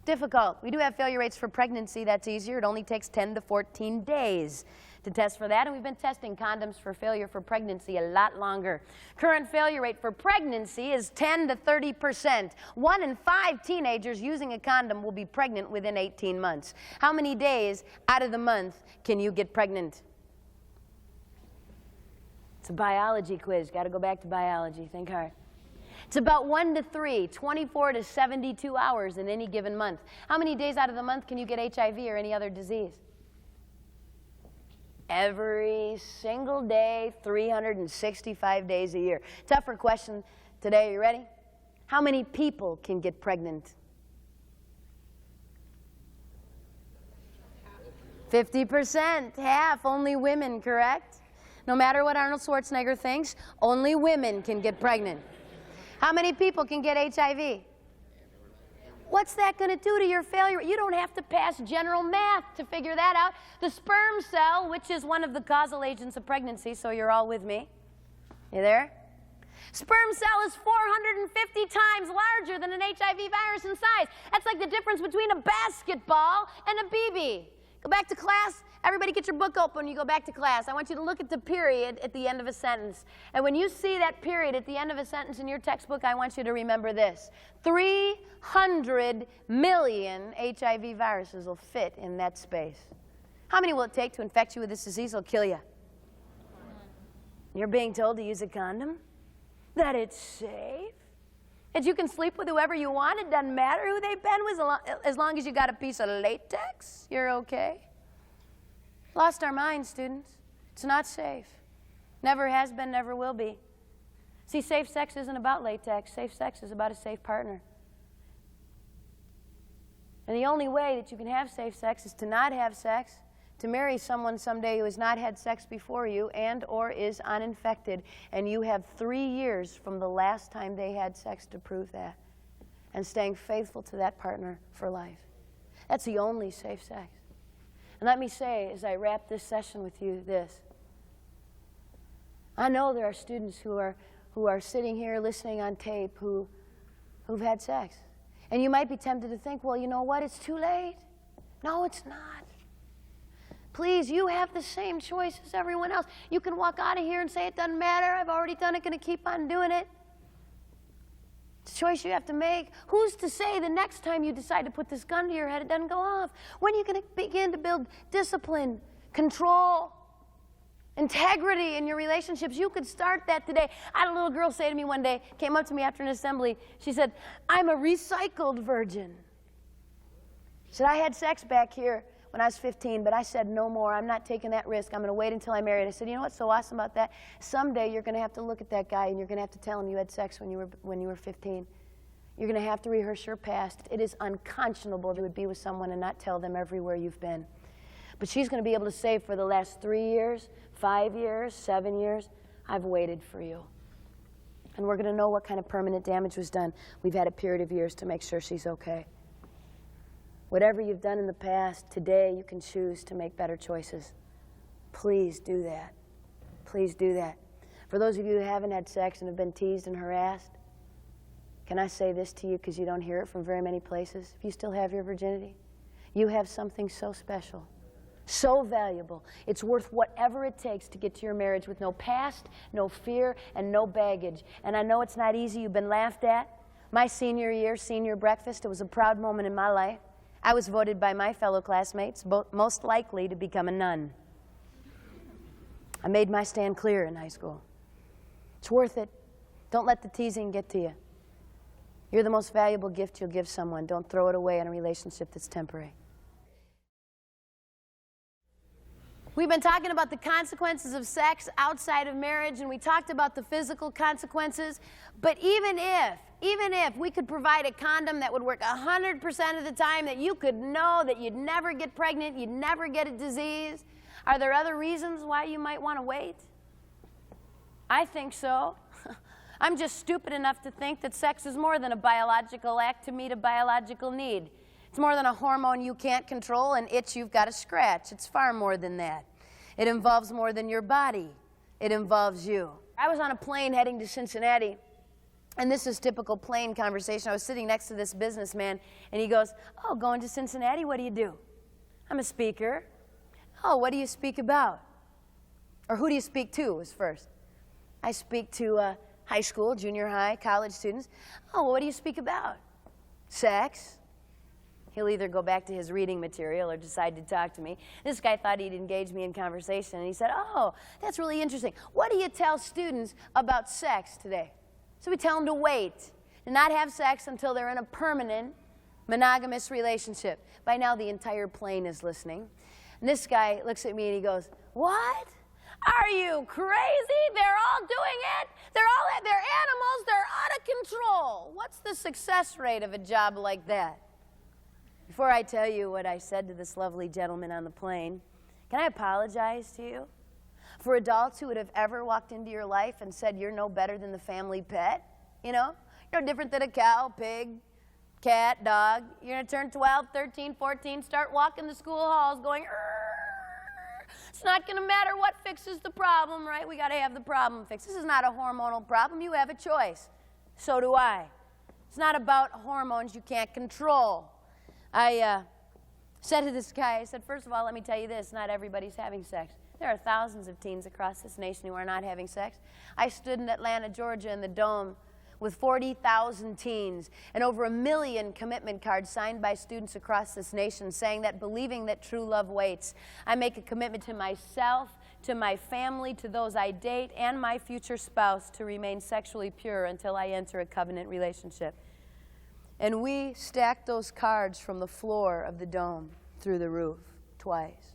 Difficult. We do have failure rates for pregnancy. That's easier. It only takes 10 to 14 days to test for that, and we've been testing condoms for failure for pregnancy a lot longer. Current failure rate for pregnancy is 10 to 30%. 1 in 5 teenagers using a condom will be pregnant within 18 months. How many days out of the month can you get pregnant? It's a biology quiz. Got to go back to biology. Think hard. It's about 1 to 3, 24 to 72 hours in any given month. How many days out of the month can you get HIV or any other disease? Every single day, 365 days a year. Tougher question today. Are you ready? How many people can get pregnant? 50%, half, only women, correct? No matter what Arnold Schwarzenegger thinks, only women can get pregnant. How many people can get HIV? What's that going to do to your failure? You don't have to pass general math to figure that out. The sperm cell, which is one of the causal agents of pregnancy, so you're all with me. You there? Sperm cell is 450 times larger than an HIV virus in size. That's like the difference between a basketball and a BB. Go back to class. Everybody get your book open when you go back to class. I want you to look at the period at the end of a sentence. And when you see that period at the end of a sentence in your textbook, I want you to remember this. 300 million HIV viruses will fit in that space. How many will it take to infect you with this disease? It'll kill you. You're being told to use a condom? That it's safe? That you can sleep with whoever you want? It doesn't matter who they've been with as long as you got a piece of latex? You're okay? Lost our minds, students. It's not safe. Never has been, never will be. See, safe sex isn't about latex. Safe sex is about a safe partner. And the only way that you can have safe sex is to not have sex, to marry someone someday who has not had sex before you and or is uninfected, and you have 3 years from the last time they had sex to prove that, and staying faithful to that partner for life. That's the only safe sex. And let me say, as I wrap this session with you, this. I know there are students who are sitting here listening on tape who've had sex. And you might be tempted to think, well, you know what, it's too late. No, it's not. Please, you have the same choice as everyone else. You can walk out of here and say, it doesn't matter, I've already done it, going to keep on doing it. It's a choice you have to make. Who's to say the next time you decide to put this gun to your head, it doesn't go off? When are you going to begin to build discipline, control, integrity in your relationships? You could start that today. I had a little girl say to me one day, came up to me after an assembly, she said, I'm a recycled virgin. She said, I had sex back here when I was 15, but I said no more. I'm not taking that risk. I'm going to wait until I'm married. I said, you know what's so awesome about that? Someday you're going to have to look at that guy and you're going to have to tell him you had sex when you were 15. You're going to have to rehearse your past. It is unconscionable to be with someone and not tell them everywhere you've been. But she's going to be able to say for the last 3 years, 5 years, 7 years, I've waited for you. And we're going to know what kind of permanent damage was done. We've had a period of years to make sure she's okay. Whatever you've done in the past, today you can choose to make better choices. Please do that. Please do that. For those of you who haven't had sex and have been teased and harassed, can I say this to you because you don't hear it from very many places? If you still have your virginity, you have something so special, so valuable. It's worth whatever it takes to get to your marriage with no past, no fear, and no baggage. And I know it's not easy. You've been laughed at. My senior year, senior breakfast, it was a proud moment in my life. I was voted by my fellow classmates most likely to become a nun. I made my stand clear in high school. It's worth it. Don't let the teasing get to you. You're the most valuable gift you'll give someone. Don't throw it away in a relationship that's temporary. We've been talking about the consequences of sex outside of marriage, and we talked about the physical consequences. But even if we could provide a condom that would work 100% of the time, that you could know that you'd never get pregnant, you'd never get a disease, are there other reasons why you might want to wait? I think so. I'm just stupid enough to think that sex is more than a biological act to meet a biological need. It's more than a hormone you can't control, an itch you've got to scratch. It's far more than that. It involves more than your body. It involves you. I was on a plane heading to Cincinnati, and this is typical plane conversation. I was sitting next to this businessman, and he goes, oh, going to Cincinnati, what do you do? I'm a speaker. Oh, what do you speak about? Or who do you speak to was first. I speak to high school, junior high, college students. Oh, well, what do you speak about? Sex. He'll either go back to his reading material or decide to talk to me. This guy thought he'd engage me in conversation, and he said, oh, that's really interesting. What do you tell students about sex today? So we tell them to wait and not have sex until they're in a permanent monogamous relationship. By now, the entire plane is listening. And this guy looks at me and he goes, "What? Are you crazy? They're all doing it. They're animals. They're out of control. What's the success rate of a job like that?" Before I tell you what I said to this lovely gentleman on the plane, can I apologize to you for adults who would have ever walked into your life and said you're no better than the family pet? You know, you're no different than a cow, pig, cat, dog. You're going to turn 12, 13, 14, start walking the school halls going, "Arr." It's not going to matter what fixes the problem, right? We got to have the problem fixed. This is not a hormonal problem. You have a choice. So do I. It's not about hormones you can't control. I said to this guy, I said, first of all, let me tell you this, not everybody's having sex. There are thousands of teens across this nation who are not having sex. I stood in Atlanta, Georgia in the Dome with 40,000 teens and over 1 million commitment cards signed by students across this nation saying that, believing that true love waits. I make a commitment to myself, to my family, to those I date, and my future spouse to remain sexually pure until I enter a covenant relationship. And we stacked those cards from the floor of the Dome through the roof twice.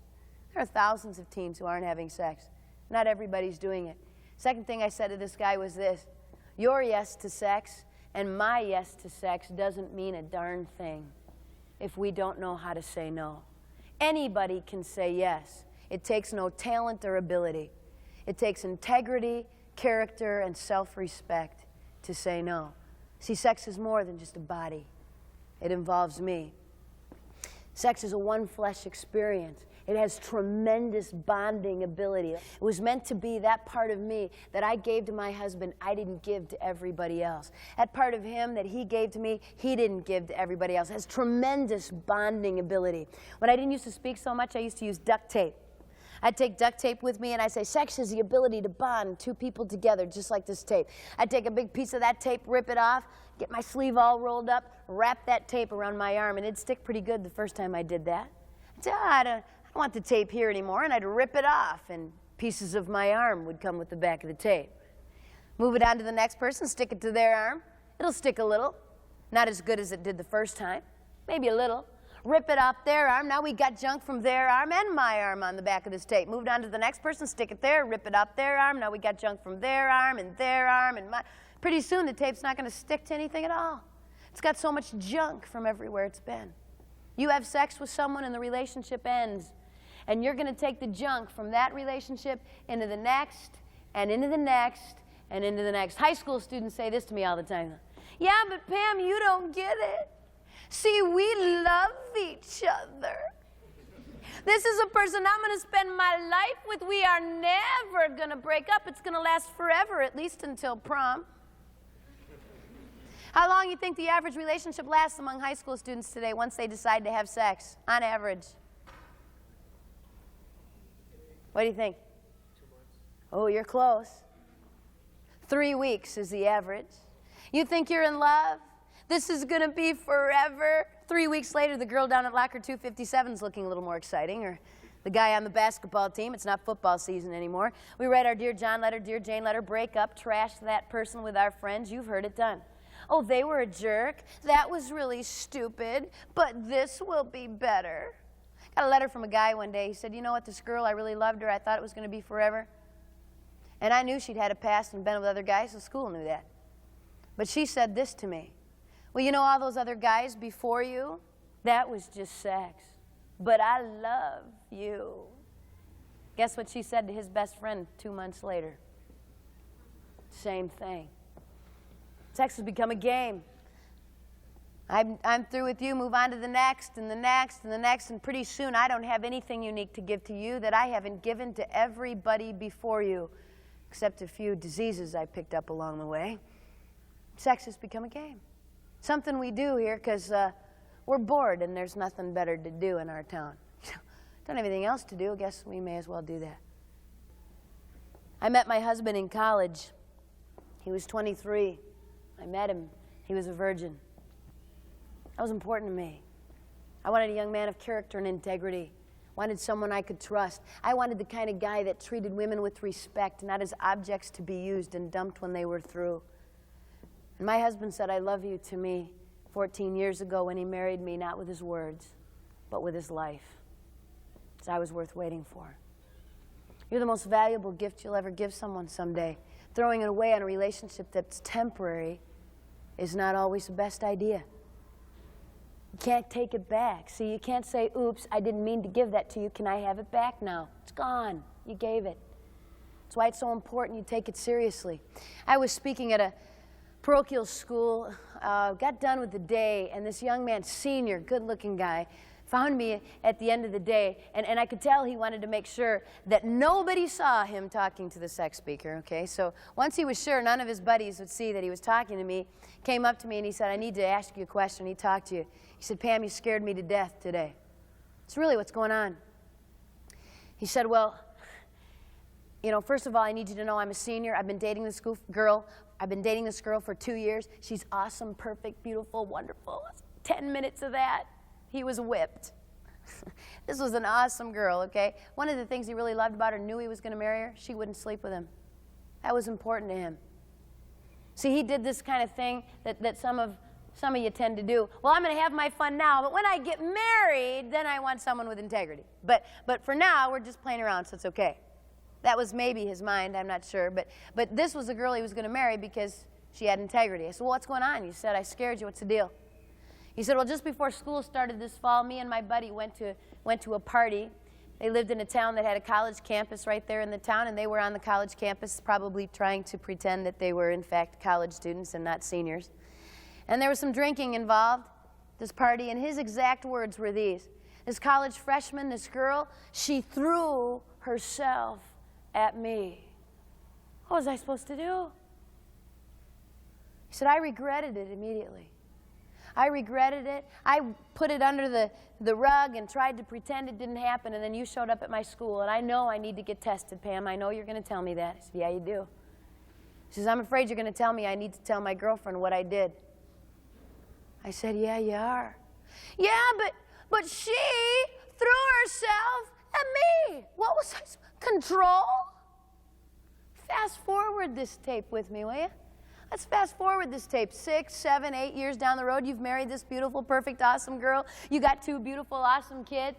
There are thousands of teens who aren't having sex. Not everybody's doing it. Second thing I said to this guy was this: your yes to sex and my yes to sex doesn't mean a darn thing if we don't know how to say no. Anybody can say yes. It takes no talent or ability. It takes integrity, character, and self-respect to say no. See, sex is more than just a body. It involves me. Sex is a one-flesh experience. It has tremendous bonding ability. It was meant to be that part of me that I gave to my husband I didn't give to everybody else. That part of him that he gave to me, he didn't give to everybody else. It has tremendous bonding ability. When I didn't used to speak so much, I used to use duct tape. I'd take duct tape with me and I'd say, sex is the ability to bond two people together just like this tape. I'd take a big piece of that tape, rip it off, get my sleeve all rolled up, wrap that tape around my arm, and it'd stick pretty good the first time I did that. I'd say, I don't want the tape here anymore, and I'd rip it off, and pieces of my arm would come with the back of the tape. Move it on to the next person, stick it to their arm. It'll stick a little. Not as good as it did the first time, maybe a little. Rip it off their arm. Now we got junk from their arm and my arm on the back of this tape. Moved on to the next person, stick it there, rip it off their arm. Now we got junk from their arm and my. Pretty soon the tape's not going to stick to anything at all. It's got so much junk from everywhere it's been. You have sex with someone and the relationship ends. And you're going to take the junk from that relationship into the next, and into the next, and into the next. High school students say this to me all the time. Yeah, but Pam, you don't get it. See, we love each other. This is a person I'm going to spend my life with. We are never going to break up. It's going to last forever, at least until prom. How long do you think the average relationship lasts among high school students today once they decide to have sex, on average? What do you think? 2 months. Oh, you're close. 3 weeks is the average. You think you're in love? This is going to be forever. 3 weeks later, the girl down at locker 257 is looking a little more exciting, or the guy on the basketball team. It's not football season anymore. We write our Dear John letter, Dear Jane letter, break up, trash that person with our friends. You've heard it done. Oh, they were a jerk. That was really stupid, but this will be better. Got a letter from a guy one day. He said, you know what, this girl, I really loved her. I thought it was going to be forever. And I knew she'd had a past and been with other guys, so school knew that. But she said this to me. Well, you know all those other guys before you? That was just sex. But I love you. Guess what she said to his best friend 2 months later? Same thing. Sex has become a game. I'm through with you, move on to the next, and the next, and the next, and pretty soon I don't have anything unique to give to you that I haven't given to everybody before you, except a few diseases I picked up along the way. Sex has become a game. Something we do here because we're bored and there's nothing better to do in our town. Don't have anything else to do, I guess we may as well do that. I met my husband in college. He was 23. I met him. He was a virgin. That was important to me. I wanted a young man of character and integrity. Wanted someone I could trust. I wanted the kind of guy that treated women with respect, not as objects to be used and dumped when they were through. And my husband said, I love you to me 14 years ago when he married me, not with his words, but with his life. So I was worth waiting for. You're the most valuable gift you'll ever give someone someday. Throwing it away on a relationship that's temporary is not always the best idea. You can't take it back. See, you can't say, oops, I didn't mean to give that to you. Can I have it back now? It's gone. You gave it. That's why it's so important you take it seriously. I was speaking at a parochial school, got done with the day, and this young man, senior, good-looking guy, found me at the end of the day, and I could tell he wanted to make sure that nobody saw him talking to the sex speaker, okay? So once he was sure none of his buddies would see that he was talking to me, came up to me and he said, I need to ask you a question. He talked to you. He said, Pam, you scared me to death today. It's really what's going on. He said, well, you know, first of all, I need you to know I'm a senior. I've been dating this girl for 2 years. She's awesome, perfect, beautiful, wonderful. 10 minutes of that, he was whipped. This was an awesome girl, okay? One of the things he really loved about her, knew he was going to marry her, she wouldn't sleep with him. That was important to him. See, he did this kind of thing that some of you tend to do. Well, I'm going to have my fun now, but when I get married, then I want someone with integrity. But for now, we're just playing around, so it's okay. That was maybe his mind, I'm not sure. But this was the girl he was going to marry because she had integrity. I said, well, what's going on? He said, I scared you. What's the deal? He said, well, just before school started this fall, me and my buddy went to a party. They lived in a town that had a college campus right there in the town, and they were on the college campus probably trying to pretend that they were, in fact, college students and not seniors. And there was some drinking involved, this party, and his exact words were these. This college freshman, this girl, she threw herself at me. What was I supposed to do? He said, I regretted it immediately. I regretted it. I put it under the rug and tried to pretend it didn't happen, and then you showed up at my school, and I know I need to get tested, Pam. I know you're going to tell me that. I said, yeah, you do. He says, I'm afraid you're going to tell me I need to tell my girlfriend what I did. I said, yeah, you are. Yeah, but she threw herself at me. What was I supposed to control? Fast forward this tape with me, will you? Let's fast forward this tape. 6, 7, 8 years down the road, you've married this beautiful, perfect, awesome girl. You got 2 beautiful, awesome kids.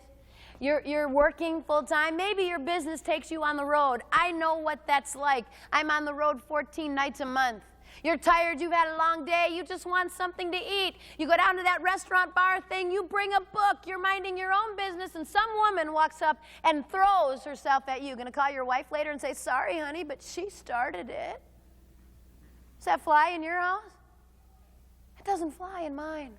You're working full time. Maybe your business takes you on the road. I know what that's like. I'm on the road 14 nights a month. You're tired, you've had a long day, you just want something to eat. You go down to that restaurant bar thing, you bring a book, you're minding your own business, and some woman walks up and throws herself at you. Gonna call your wife later and say, sorry, honey, but she started it. Does that fly in your house? It doesn't fly in mine.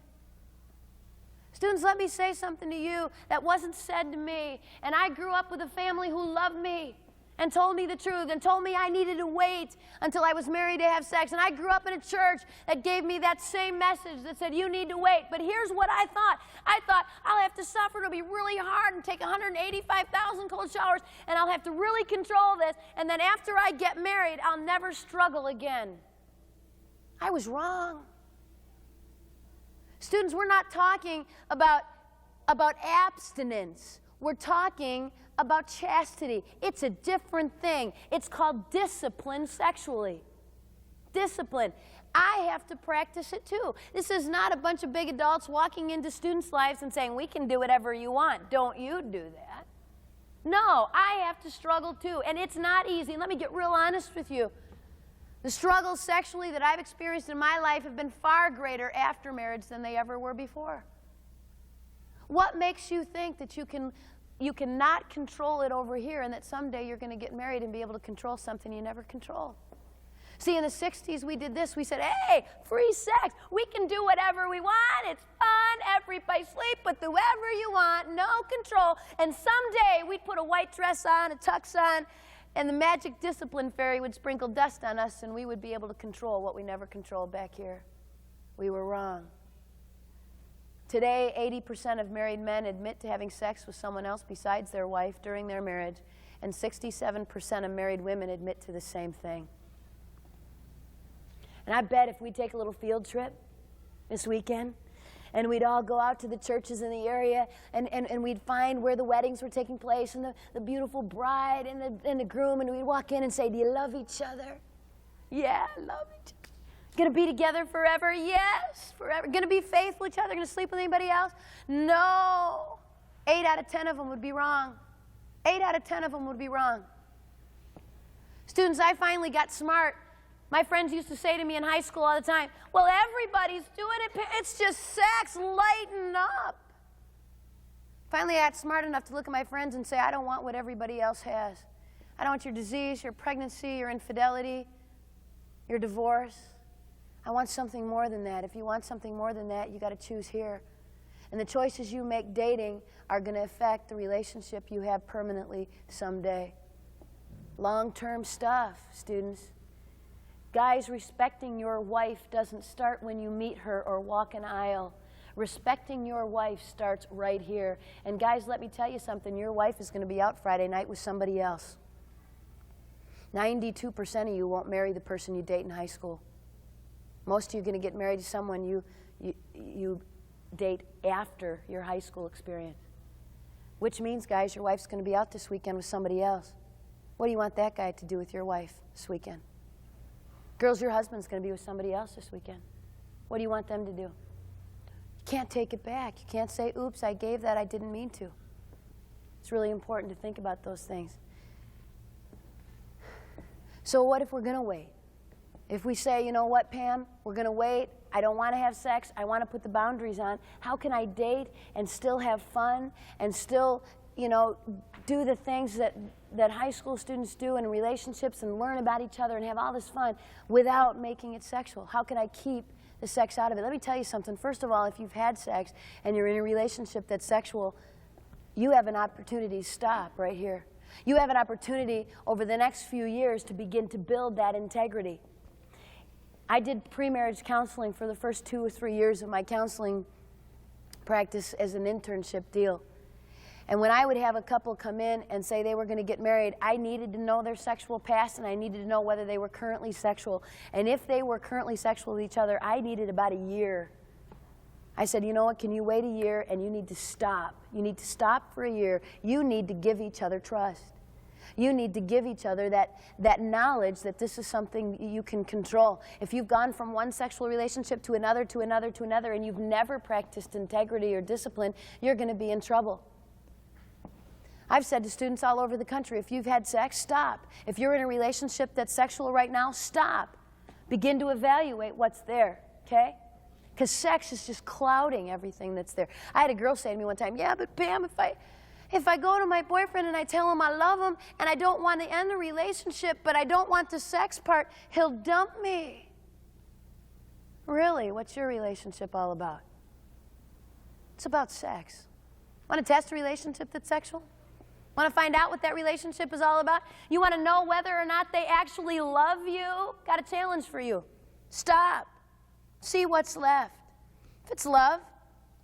Students, let me say something to you that wasn't said to me. And I grew up with a family who loved me and told me the truth and told me I needed to wait until I was married to have sex. And I grew up in a church that gave me that same message that said, you need to wait. But here's what I thought. I thought, I'll have to suffer. It'll be really hard and take 185,000 cold showers, and I'll have to really control this. And then after I get married, I'll never struggle again. I was wrong. Students, we're not talking about abstinence. We're talking about chastity. It's a different thing. It's called discipline sexually. Discipline. I have to practice it too. This is not a bunch of big adults walking into students' lives and saying, we can do whatever you want. Don't you do that. No, I have to struggle too. And it's not easy. And let me get real honest with you. The struggles sexually that I've experienced in my life have been far greater after marriage than they ever were before. What makes you think that you cannot control it over here and that someday you're going to get married and be able to control something you never controlled? See, in the 60s, we did this. We said, hey, free sex. We can do whatever we want. It's fun. Everybody sleep with whoever you want. No control. And someday we'd put a white dress on, a tux on, and the magic discipline fairy would sprinkle dust on us, and we would be able to control what we never controlled back here. We were wrong. Today, 80% of married men admit to having sex with someone else besides their wife during their marriage, and 67% of married women admit to the same thing. And I bet if we take a little field trip this weekend, and we'd all go out to the churches in the area, and we'd find where the weddings were taking place, and the beautiful bride and the groom, and we'd walk in and say, do you love each other? Yeah, I love each other. Gonna be together forever? Yes, forever. Gonna be faithful to each other? Gonna sleep with anybody else? No. 8 out of 10 of them would be wrong. 8 out of 10 of them would be wrong. Students, I finally got smart. My friends used to say to me in high school all the time, well, everybody's doing it. It's just sex. Lighten up. Finally, I got smart enough to look at my friends and say, I don't want what everybody else has. I don't want your disease, your pregnancy, your infidelity, your divorce. I want something more than that. If you want something more than that, you got to choose here. And the choices you make dating are going to affect the relationship you have permanently someday. Long-term stuff, students. Guys, respecting your wife doesn't start when you meet her or walk an aisle. Respecting your wife starts right here. And guys, let me tell you something. Your wife is going to be out Friday night with somebody else. 92% of you won't marry the person you date in high school. Most of you are going to get married to someone you date after your high school experience. Which means, guys, your wife's going to be out this weekend with somebody else. What do you want that guy to do with your wife this weekend? Girls, your husband's going to be with somebody else this weekend. What do you want them to do? You can't take it back. You can't say, oops, I gave that, I didn't mean to. It's really important to think about those things. So what if we're going to wait? If we say, you know what, Pam, we're going to wait. I don't want to have sex. I want to put the boundaries on. How can I date and still have fun and still, do the things that high school students do in relationships and learn about each other and have all this fun without making it sexual? How can I keep the sex out of it? Let me tell you something. First of all, if you've had sex and you're in a relationship that's sexual, you have an opportunity to stop right here. You have an opportunity over the next few years to begin to build that integrity. I did pre-marriage counseling for the first 2 or 3 years of my counseling practice as an internship deal. And when I would have a couple come in and say they were going to get married, I needed to know their sexual past and I needed to know whether they were currently sexual. And if they were currently sexual with each other, I needed about a year. I said, you know what, can you wait a year? And you need to stop. You need to stop for a year. You need to give each other trust. You need to give each other that knowledge that this is something you can control. If you've gone from one sexual relationship to another, to another, to another, and you've never practiced integrity or discipline, you're going to be in trouble. I've said to students all over the country, if you've had sex, stop. If you're in a relationship that's sexual right now, stop. Begin to evaluate what's there, okay? Because sex is just clouding everything that's there. I had a girl say to me one time, yeah, but Pam, if I go to my boyfriend and I tell him I love him and I don't want to end the relationship, but I don't want the sex part, he'll dump me. Really, what's your relationship all about? It's about sex. Want to test a relationship that's sexual? Want to find out what that relationship is all about? You want to know whether or not they actually love you? Got a challenge for you. Stop. See what's left. If it's love,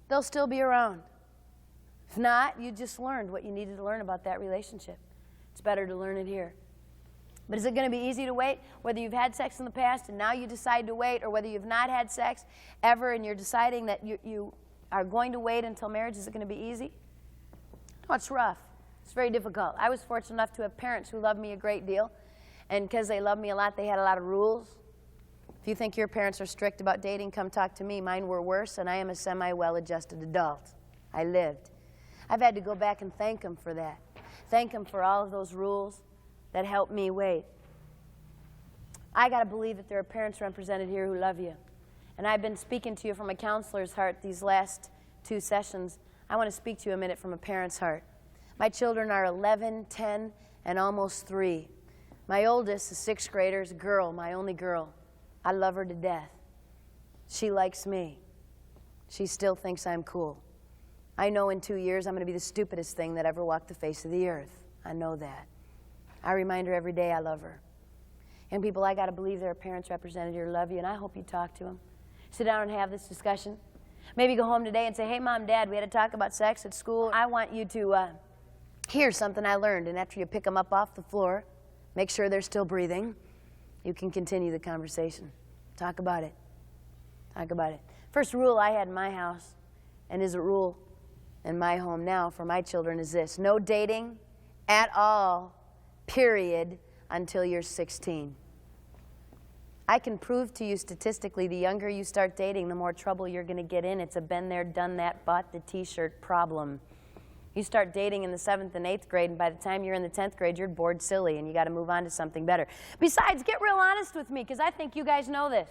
they'll still be around. If not, you just learned what you needed to learn about that relationship. It's better to learn it here. But is it going to be easy to wait? Whether you've had sex in the past and now you decide to wait, or whether you've not had sex ever and you're deciding that you are going to wait until marriage, is it going to be easy? Oh, it's rough. It's very difficult. I was fortunate enough to have parents who loved me a great deal. And because they loved me a lot, they had a lot of rules. If you think your parents are strict about dating, come talk to me. Mine were worse, and I am a semi-well-adjusted adult. I lived. I've had to go back and thank them for that. Thank them for all of those rules that helped me wait. I got to believe that there are parents represented here who love you. And I've been speaking to you from a counselor's heart these last 2 sessions. I want to speak to you a minute from a parent's heart. My children are 11, 10, and almost 3. My oldest, a 6th grader, is a girl, my only girl. I love her to death. She likes me. She still thinks I'm cool. I know in 2 years I'm going to be the stupidest thing that ever walked the face of the earth. I know that. I remind her every day I love her. And people, I got to believe there are parents represented here who love you, and I hope you talk to them. Sit down and have this discussion. Maybe go home today and say, hey, Mom, Dad, we had to talk about sex at school. I want you to hear something I learned. And after you pick them up off the floor, make sure they're still breathing, you can continue the conversation. Talk about it. Talk about it. First rule I had in my house, and is a rule in my home now for my children, is this: no dating at all, period, until you're 16. I can prove to you statistically, the younger you start dating, the more trouble you're going to get in. It's a been there, done that, bought the t-shirt problem. You start dating in the 7th and 8th grade, and by the time you're in the 10th grade, you're bored silly, and you got to move on to something better. Besides, get real honest with me, because I think you guys know this.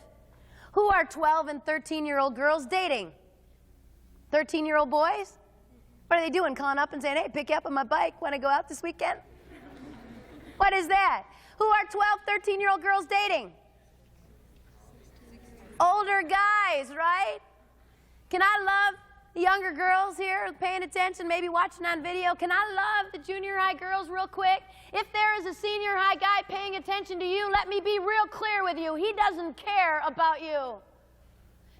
Who are 12 and 13-year-old girls dating? 13-year-old boys? What are they doing? Calling up and saying, hey, pick you up on my bike. Want to go out this weekend? What is that? Who are 12, 13-year-old girls dating? Older guys, right? Can I love the younger girls here paying attention, maybe watching on video? Can I love the junior high girls real quick? If there is a senior high guy paying attention to you, let me be real clear with you. He doesn't care about you.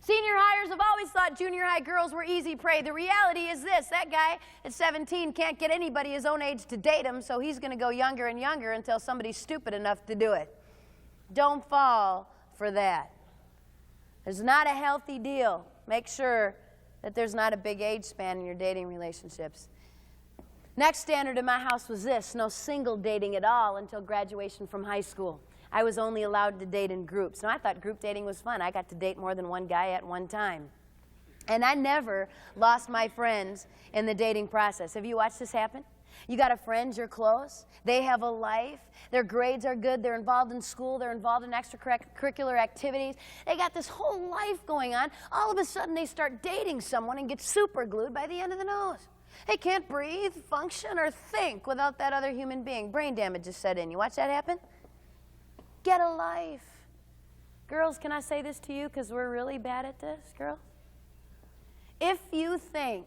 Senior hires have always thought junior high girls were easy prey. The reality is this: that guy at 17 can't get anybody his own age to date him, so he's going to go younger and younger until somebody's stupid enough to do it. Don't fall for that. It's not a healthy deal. Make sure that there's not a big age span in your dating relationships. Next standard in my house was this: no single dating at all until graduation from high school. I was only allowed to date in groups. Now, I thought group dating was fun. I got to date more than one guy at one time. And I never lost my friends in the dating process. Have you watched this happen? You got a friend, you're close, they have a life, their grades are good, they're involved in school, they're involved in extracurricular activities, they got this whole life going on. All of a sudden they start dating someone and get super glued by the end of the nose. They can't breathe, function, or think without that other human being. Brain damage is set in. You watch that happen? Get a life. Girls, can I say this to you because we're really bad at this, girls? If you think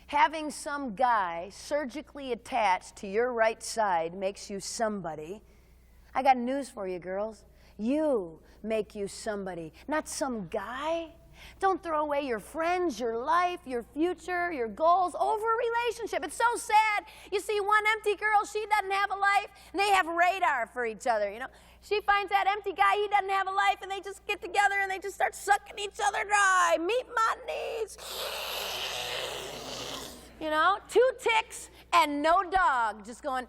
having some guy surgically attached to your right side makes you somebody, I got news for you, girls. You make you somebody, not some guy. Don't throw away your friends, your life, your future, your goals over a relationship. It's so sad. You see one empty girl, she doesn't have a life, and they have radar for each other, you know. She finds that empty guy, he doesn't have a life, and they just get together and they just start sucking each other dry. Meet my needs. You know, 2 ticks and no dog, just going,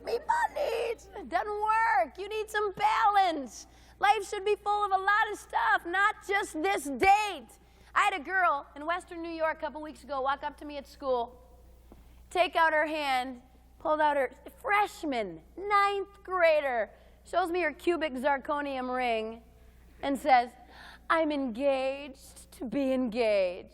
meet my needs. It doesn't work. You need some balance. Life should be full of a lot of stuff, not just this date. I had a girl in Western New York a couple weeks ago walk up to me at school, take out her hand, pulled out her freshman, 9th grader, shows me her cubic zirconium ring, and says, I'm engaged to be engaged.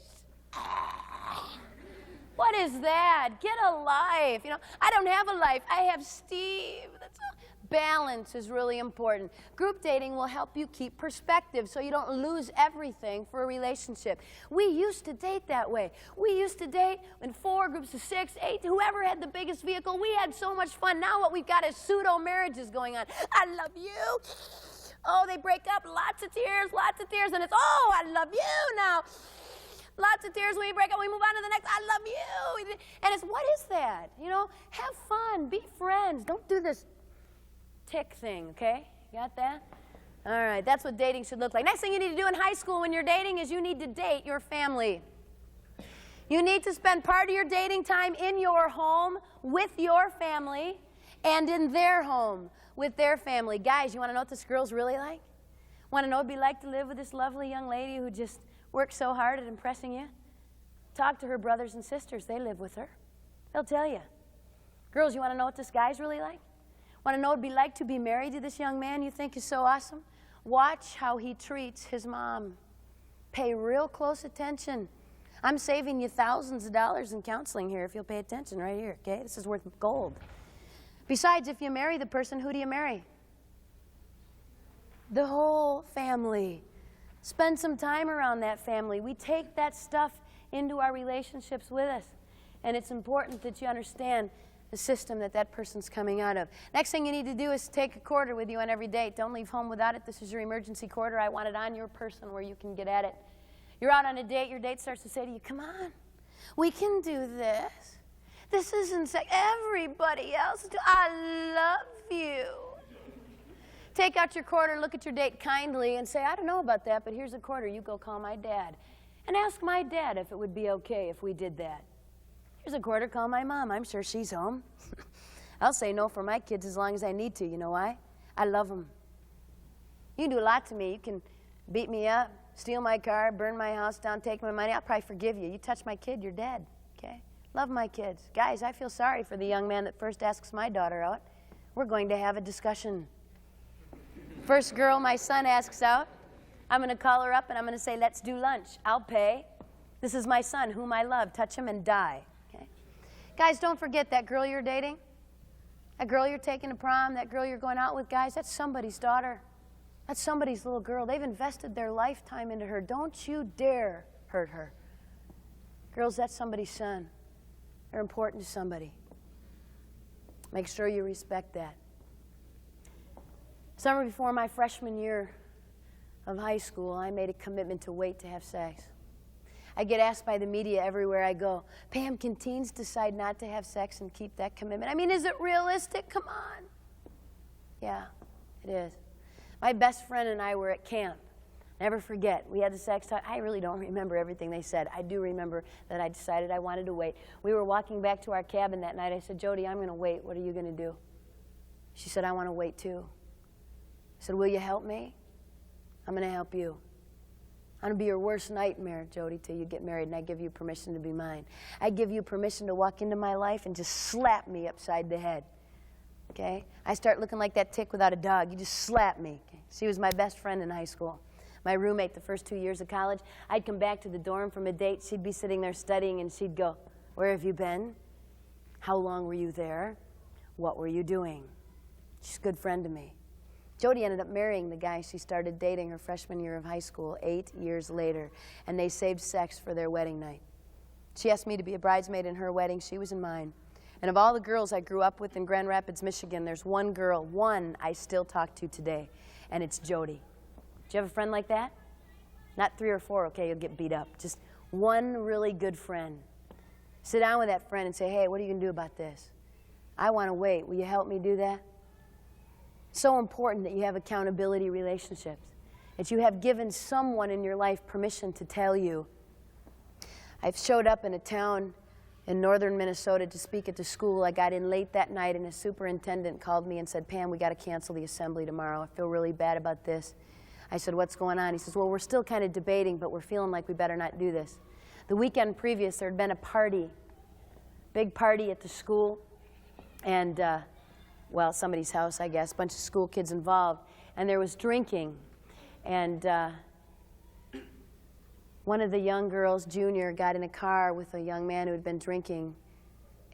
What is that? Get a life. You know, I don't have a life. I have Steve. That's all. Balance is really important. Group dating will help you keep perspective so you don't lose everything for a relationship. We used to date that way. We used to date in 4 groups of 6, 8, whoever had the biggest vehicle. We had so much fun. Now what we've got is pseudo-marriages going on. I love you. Oh, they break up, lots of tears, and it's, oh, I love you now. Lots of tears when we break up, we move on to the next, I love you. And it's, what is that? You know, have fun, be friends. Don't do this tick thing, okay? You got that? All right, that's what dating should look like. Next thing you need to do in high school when you're dating is you need to date your family. You need to spend part of your dating time in your home with your family and in their home with their family. Guys, you want to know what this girl's really like? Want to know what it'd be like to live with this lovely young lady who just works so hard at impressing you? Talk to her brothers and sisters. They live with her. They'll tell you. Girls, you want to know what this guy's really like? Want to know what it'd be like to be married to this young man you think is so awesome? Watch how he treats his mom. Pay real close attention. I'm saving you thousands of dollars in counseling here if you'll pay attention right here, okay? This is worth gold. Besides, if you marry the person, who do you marry? The whole family. Spend some time around that family. We take that stuff into our relationships with us. And it's important that you understand the system that that person's coming out of. Next thing you need to do is take a quarter with you on every date. Don't leave home without it. This is your emergency quarter. I want it on your person where you can get at it. You're out on a date. Your date starts to say to you, come on, we can do this. This isn't sex. Everybody else do. I love you. Take out your quarter, look at your date kindly, and say, I don't know about that, but here's a quarter. You go call my dad. And ask my dad if it would be okay if we did that. Here's a quarter, call my mom. I'm sure she's home. I'll say no for my kids as long as I need to. You know why? I love them. You can do a lot to me. You can beat me up, steal my car, burn my house down, take my money. I'll probably forgive you. You touch my kid, you're dead, okay? Love my kids. Guys, I feel sorry for the young man that first asks my daughter out. We're going to have a discussion. First girl my son asks out, I'm going to call her up and I'm going to say, let's do lunch. I'll pay. This is my son, whom I love. Touch him and die. Okay? Guys, don't forget that girl you're dating, that girl you're taking to prom, that girl you're going out with, guys, that's somebody's daughter. That's somebody's little girl. They've invested their lifetime into her. Don't you dare hurt her. Girls, that's somebody's son. They're important to somebody. Make sure you respect that. Summer before my freshman year of high school, I made a commitment to wait to have sex. I get asked by the media everywhere I go, Pam, can teens decide not to have sex and keep that commitment? I mean, is it realistic? Come on. Yeah, it is. My best friend and I were at camp. Never forget, we had the sex talk. I really don't remember everything they said. I do remember that I decided I wanted to wait. We were walking back to our cabin that night. I said, Jody, I'm going to wait. What are you going to do? She said, I want to wait too. I said, will you help me? I'm going to help you. I'm going to be your worst nightmare, Jody, till you get married, and I give you permission to be mine. I give you permission to walk into my life and just slap me upside the head. Okay? I start looking like that tick without a dog. You just slap me. Okay? She was my best friend in high school. My roommate the first 2 years of college. I'd come back to the dorm from a date. She'd be sitting there studying, and she'd go, where have you been? How long were you there? What were you doing? She's a good friend to me. Jody ended up marrying the guy she started dating her freshman year of high school 8 years later, and they saved sex for their wedding night. She asked me to be a bridesmaid in her wedding. She was in mine. And of all the girls I grew up with in Grand Rapids, Michigan, there's one girl, one I still talk to today, and it's Jody. Do you have a friend like that? Not 3 or 4, okay, you'll get beat up. Just one really good friend. Sit down with that friend and say, hey, what are you going to do about this? I want to wait. Will you help me do that? So important that you have accountability relationships, that you have given someone in your life permission to tell you. I've showed up in a town in northern Minnesota to speak at the school. I got in late that night, and a superintendent called me and said, Pam, we got to cancel the assembly tomorrow. I feel really bad about this. I said, what's going on? He says, well, we're still kind of debating, but we're feeling like we better not do this. The weekend previous, there had been a party, big party at the school, and, well, somebody's house, I guess, a bunch of school kids involved, and there was drinking. And one of the young girls, Junior, got in a car with a young man who had been drinking,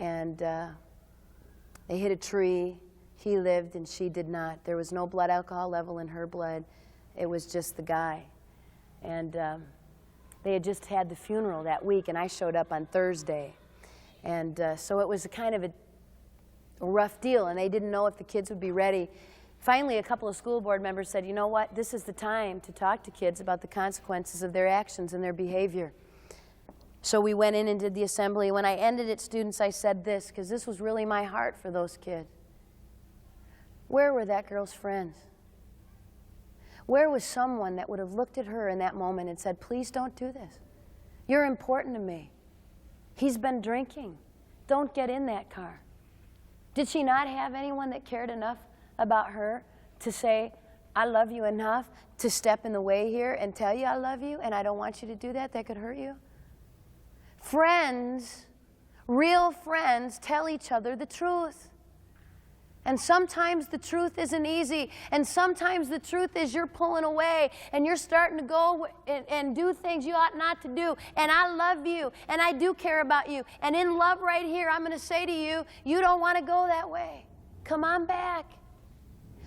and they hit a tree. He lived and she did not. There was no blood alcohol level in her blood. It was just the guy. And they had just had the funeral that week, and I showed up on Thursday. And so it was a kind of a rough deal, and they didn't know if the kids would be ready. Finally, a couple of school board members said, you know what, this is the time to talk to kids about the consequences of their actions and their behavior. So we went in and did the assembly. When I ended it, students, I said this, because this was really my heart for those kids. Where were that girl's friends? Where was someone that would have looked at her in that moment and said, please don't do this. You're important to me. He's been drinking. Don't get in that car. Did she not have anyone that cared enough about her to say, I love you enough to step in the way here and tell you I love you and I don't want you to do that? That could hurt you. Friends, real friends, tell each other the truth. And sometimes the truth isn't easy, and sometimes the truth is you're pulling away and you're starting to go and do things you ought not to do. And I love you, and I do care about you. And in love right here, I'm going to say to you, you don't want to go that way. Come on back.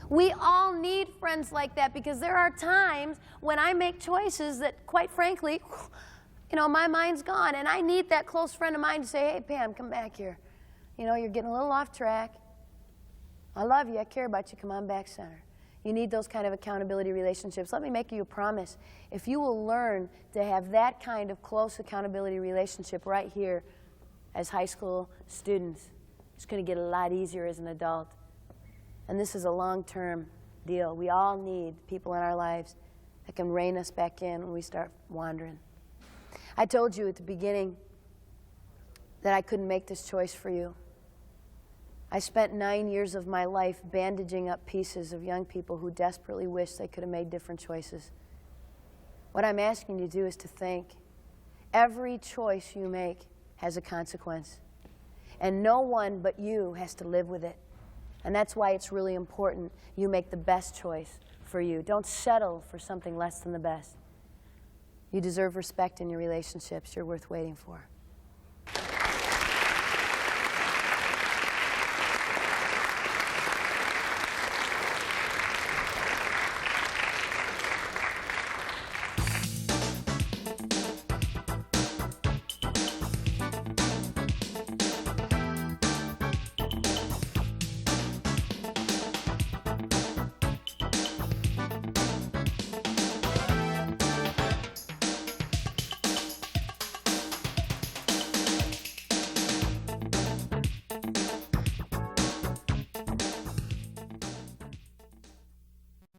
We all need friends like that, because there are times when I make choices that, quite frankly, you know, my mind's gone, and I need that close friend of mine to say, hey, Pam, come back here. You know, you're getting a little off track. I love you. I care about you. Come on back, center. You need those kind of accountability relationships. Let me make you a promise. If you will learn to have that kind of close accountability relationship right here as high school students, it's going to get a lot easier as an adult. And this is a long-term deal. We all need people in our lives that can rein us back in when we start wandering. I told you at the beginning that I couldn't make this choice for you. I spent 9 years of my life bandaging up pieces of young people who desperately wish they could have made different choices. What I'm asking you to do is to think. Every choice you make has a consequence. And no one but you has to live with it. And that's why it's really important you make the best choice for you. Don't settle for something less than the best. You deserve respect in your relationships. You're worth waiting for.